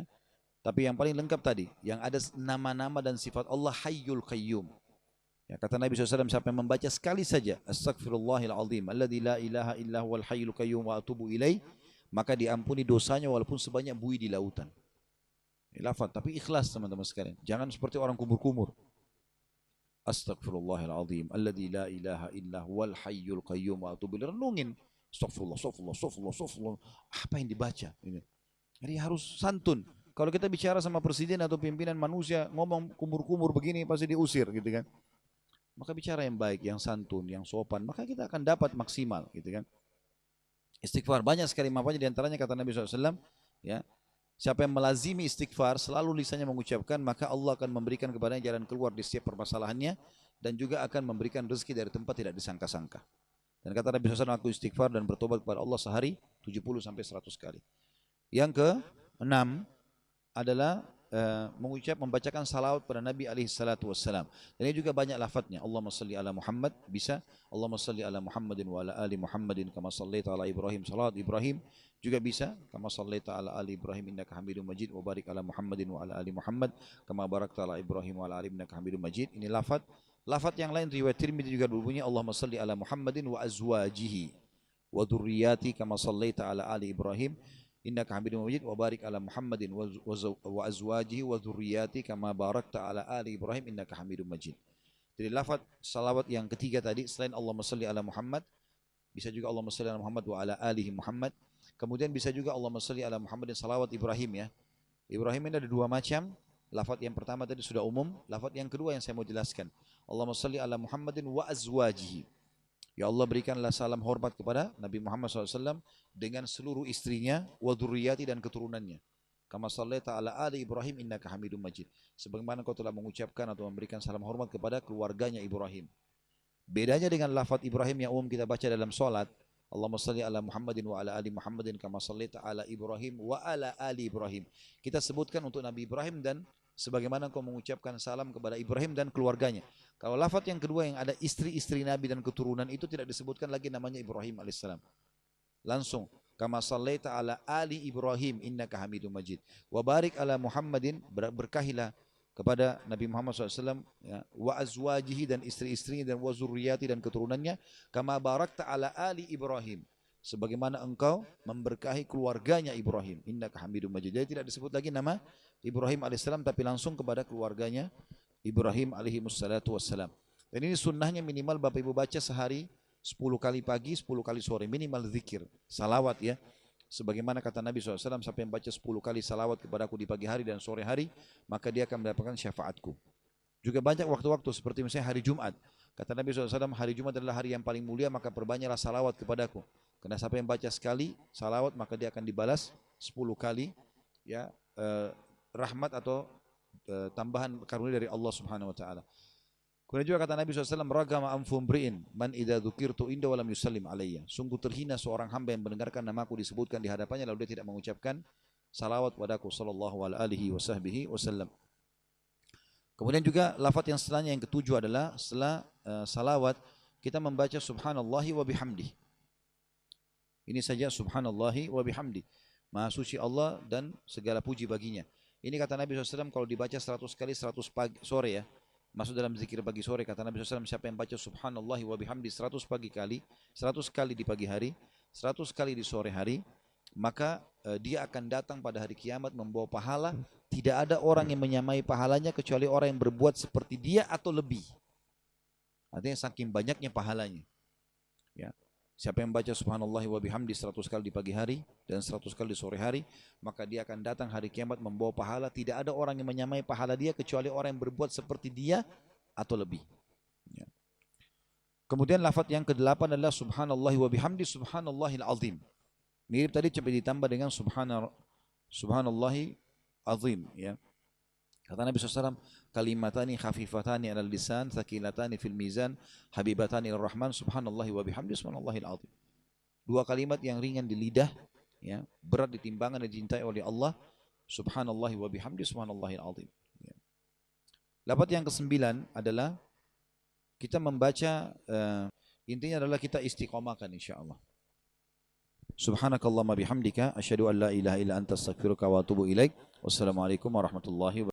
Tapi yang paling lengkap tadi, yang ada nama-nama dan sifat Allah hayyul qayyum. Ya, kata Nabi SAW, siapa yang membaca sekali saja astagfirullahil azim alladzi la ilaha illa huwal hayyul qayyum wa atubu ilaih, maka diampuni dosanya walaupun sebanyak buih di lautan. Lafaz, tapi ikhlas teman-teman sekalian. Jangan seperti orang kumur-kumur. Astagfirullahaladzim alladzi la ilaha illa huwal hayyul qayyum wa atubu ilaih. Renungin. Astagfirullah, astagfirullah, astagfirullah, astagfirullah. Apa yang dibaca? Jadi harus santun. Kalau kita bicara sama presiden atau pimpinan manusia, ngomong kumur-kumur begini pasti diusir gitu kan. Maka bicara yang baik, yang santun, yang sopan, maka kita akan dapat maksimal gitu kan. Istighfar banyak sekali manfaatnya, diantaranya kata Nabi SAW ya, siapa yang melazimi istighfar, selalu lisannya mengucapkan, maka Allah akan memberikan kepadanya jalan keluar di setiap permasalahannya, dan juga akan memberikan rezeki dari tempat tidak disangka-sangka. Dan kata Nabi SAW, aku istighfar dan bertobat kepada Allah sehari 70 sampai 100 kali. Yang ke-6 adalah membacakan salawat pada Nabi SAW. Dan ini juga banyak lafadznya. Allahumma salli ala Muhammad, bisa. Allahumma salli ala Muhammadin wa ala ali Muhammadin kama sallaita ala Ibrahim, salawat Ibrahim juga bisa, kama sallaita ala ali Ibrahim innaka Hamidum Majid, wa barik ala Muhammadin wa ala ali Muhammad kama barakta ala Ibrahim wa ala ali innaka Hamidum Majid. Ini lafaz. Lafaz yang lain riwayat Tirmidzi juga berbunyi Allahumma salli ala Muhammadin wa azwajihi wa dzurriyyati kama sallaita ala ali Ibrahim innaka Hamidum Majid, wa barik ala Muhammadin wa azwajihi wa dzurriyyati kama barakta ala ali Ibrahim innaka Hamidum Majid. Jadi lafaz salawat yang ketiga tadi, selain Allahumma salli ala Muhammad, bisa juga Allahumma salli ala Muhammad wa ala alihi Muhammad. Kemudian bisa juga Allahumma salli ala Muhammadin salawat Ibrahim ya. Ibrahim ini ada dua macam. Lafaz yang pertama tadi sudah umum. Lafaz yang kedua yang saya mau jelaskan. Allahumma salli ala Muhammadin wa azwajihi. Ya Allah berikanlah salam hormat kepada Nabi Muhammad SAW dengan seluruh istrinya, wa dzurriyyati dan keturunannya. Kama sallaita ala ali Ibrahim innaka Hamidum Majid. Sebagaimana kau telah mengucapkan atau memberikan salam hormat kepada keluarganya Ibrahim. Bedanya dengan lafaz Ibrahim yang umum kita baca dalam salat, Allahumma salli ala Muhammadin wa ala ali Muhammadin kama sallaita ala Ibrahim wa ala ali Ibrahim. Kita sebutkan untuk Nabi Ibrahim dan sebagaimana kau mengucapkan salam kepada Ibrahim dan keluarganya. Kalau lafaz yang kedua yang ada istri-istri Nabi dan keturunan itu tidak disebutkan lagi namanya Ibrahim alaihissalam. Langsung kama sallaita ala ali Ibrahim innaka Hamidum Majid. Wa barik ala Muhammadin, berkahilah kepada Nabi Muhammad SAW ya, wa azwajihi dan istri-istrinya dan wa zurriyati dan keturunannya kama barakta ala ali Ibrahim sebagaimana engkau memberkahi keluarganya Ibrahim innaka Hamidum Majid. Jadi tidak disebut lagi nama Ibrahim alaihissalam tapi langsung kepada keluarganya Ibrahim alaihi wassalatu wassalam. Dan ini sunnahnya minimal Bapak Ibu baca sehari 10 kali pagi, 10 kali sore, minimal zikir, salawat ya. Sebagaimana kata Nabi SAW, siapa yang baca 10 kali salawat kepadaku di pagi hari dan sore hari, maka dia akan mendapatkan syafaatku. Juga banyak waktu-waktu seperti misalnya hari Jumat. Kata Nabi SAW, hari Jumat adalah hari yang paling mulia, maka perbanyaklah salawat kepadaku. Karena siapa yang baca sekali salawat, maka dia akan dibalas 10 kali ya rahmat atau tambahan karunia dari Allah Subhanahu Wa Taala. Kemudian juga kata Nabi SAW, ragama anfum bri'in man idza dzukirtu inda walam yusallim alayya. Sungguh terhina seorang hamba yang mendengarkan namaku disebutkan di hadapannya lalu dia tidak mengucapkan salawat padaku sallallahu alaihi wasallam. Kemudian juga lafaz yang setelahnya yang ketujuh adalah setelah salawat kita membaca subhanallahi wa bihamdi. Ini saja subhanallahi wa bihamdi. Maha suci Allah dan segala puji baginya. Ini kata Nabi SAW kalau dibaca 100 kali 100 pagi sore ya. Masuk dalam zikir pagi sore kata Nabi SAW siapa yang baca subhanallahi wa bihamdi 100 pagi kali 100 kali di pagi hari 100 kali di sore hari maka dia akan datang pada hari kiamat membawa pahala. Tidak ada orang yang menyamai pahalanya kecuali orang yang berbuat seperti dia atau lebih. Artinya saking banyaknya pahalanya ya. Siapa yang baca subhanallahi wa bihamdi 100 kali di pagi hari dan 100 kali di sore hari, maka dia akan datang hari kiamat membawa pahala. Tidak ada orang yang menyamai pahala dia kecuali orang yang berbuat seperti dia atau lebih. Ya. Kemudian lafaz yang ke-8 adalah subhanallahi wa bihamdi subhanallahil azim. Mirip tadi coba ditambah dengan subhanallahi azim ya. Kata Nabi SAW, kalimatani khafifatani alal lisan, thaqilatani fil mizan, habibatani ar-Rahman, subhanallahi wa bihamdi, subhanallahil azim. Dua kalimat yang ringan di lidah, ya, berat di timbangan dan dicintai oleh Allah, subhanallahi wa bihamdi, subhanallahil azim. Ya. Lafaz yang ke-9 adalah kita membaca, intinya adalah kita istiqomahkan insyaAllah. Subhanakallahumma bihamdika, asyhadu an la ilaha illa anta astaghfiruka wa atubu ilaik. Wassalamualaikum warahmatullahi wabarakatuh.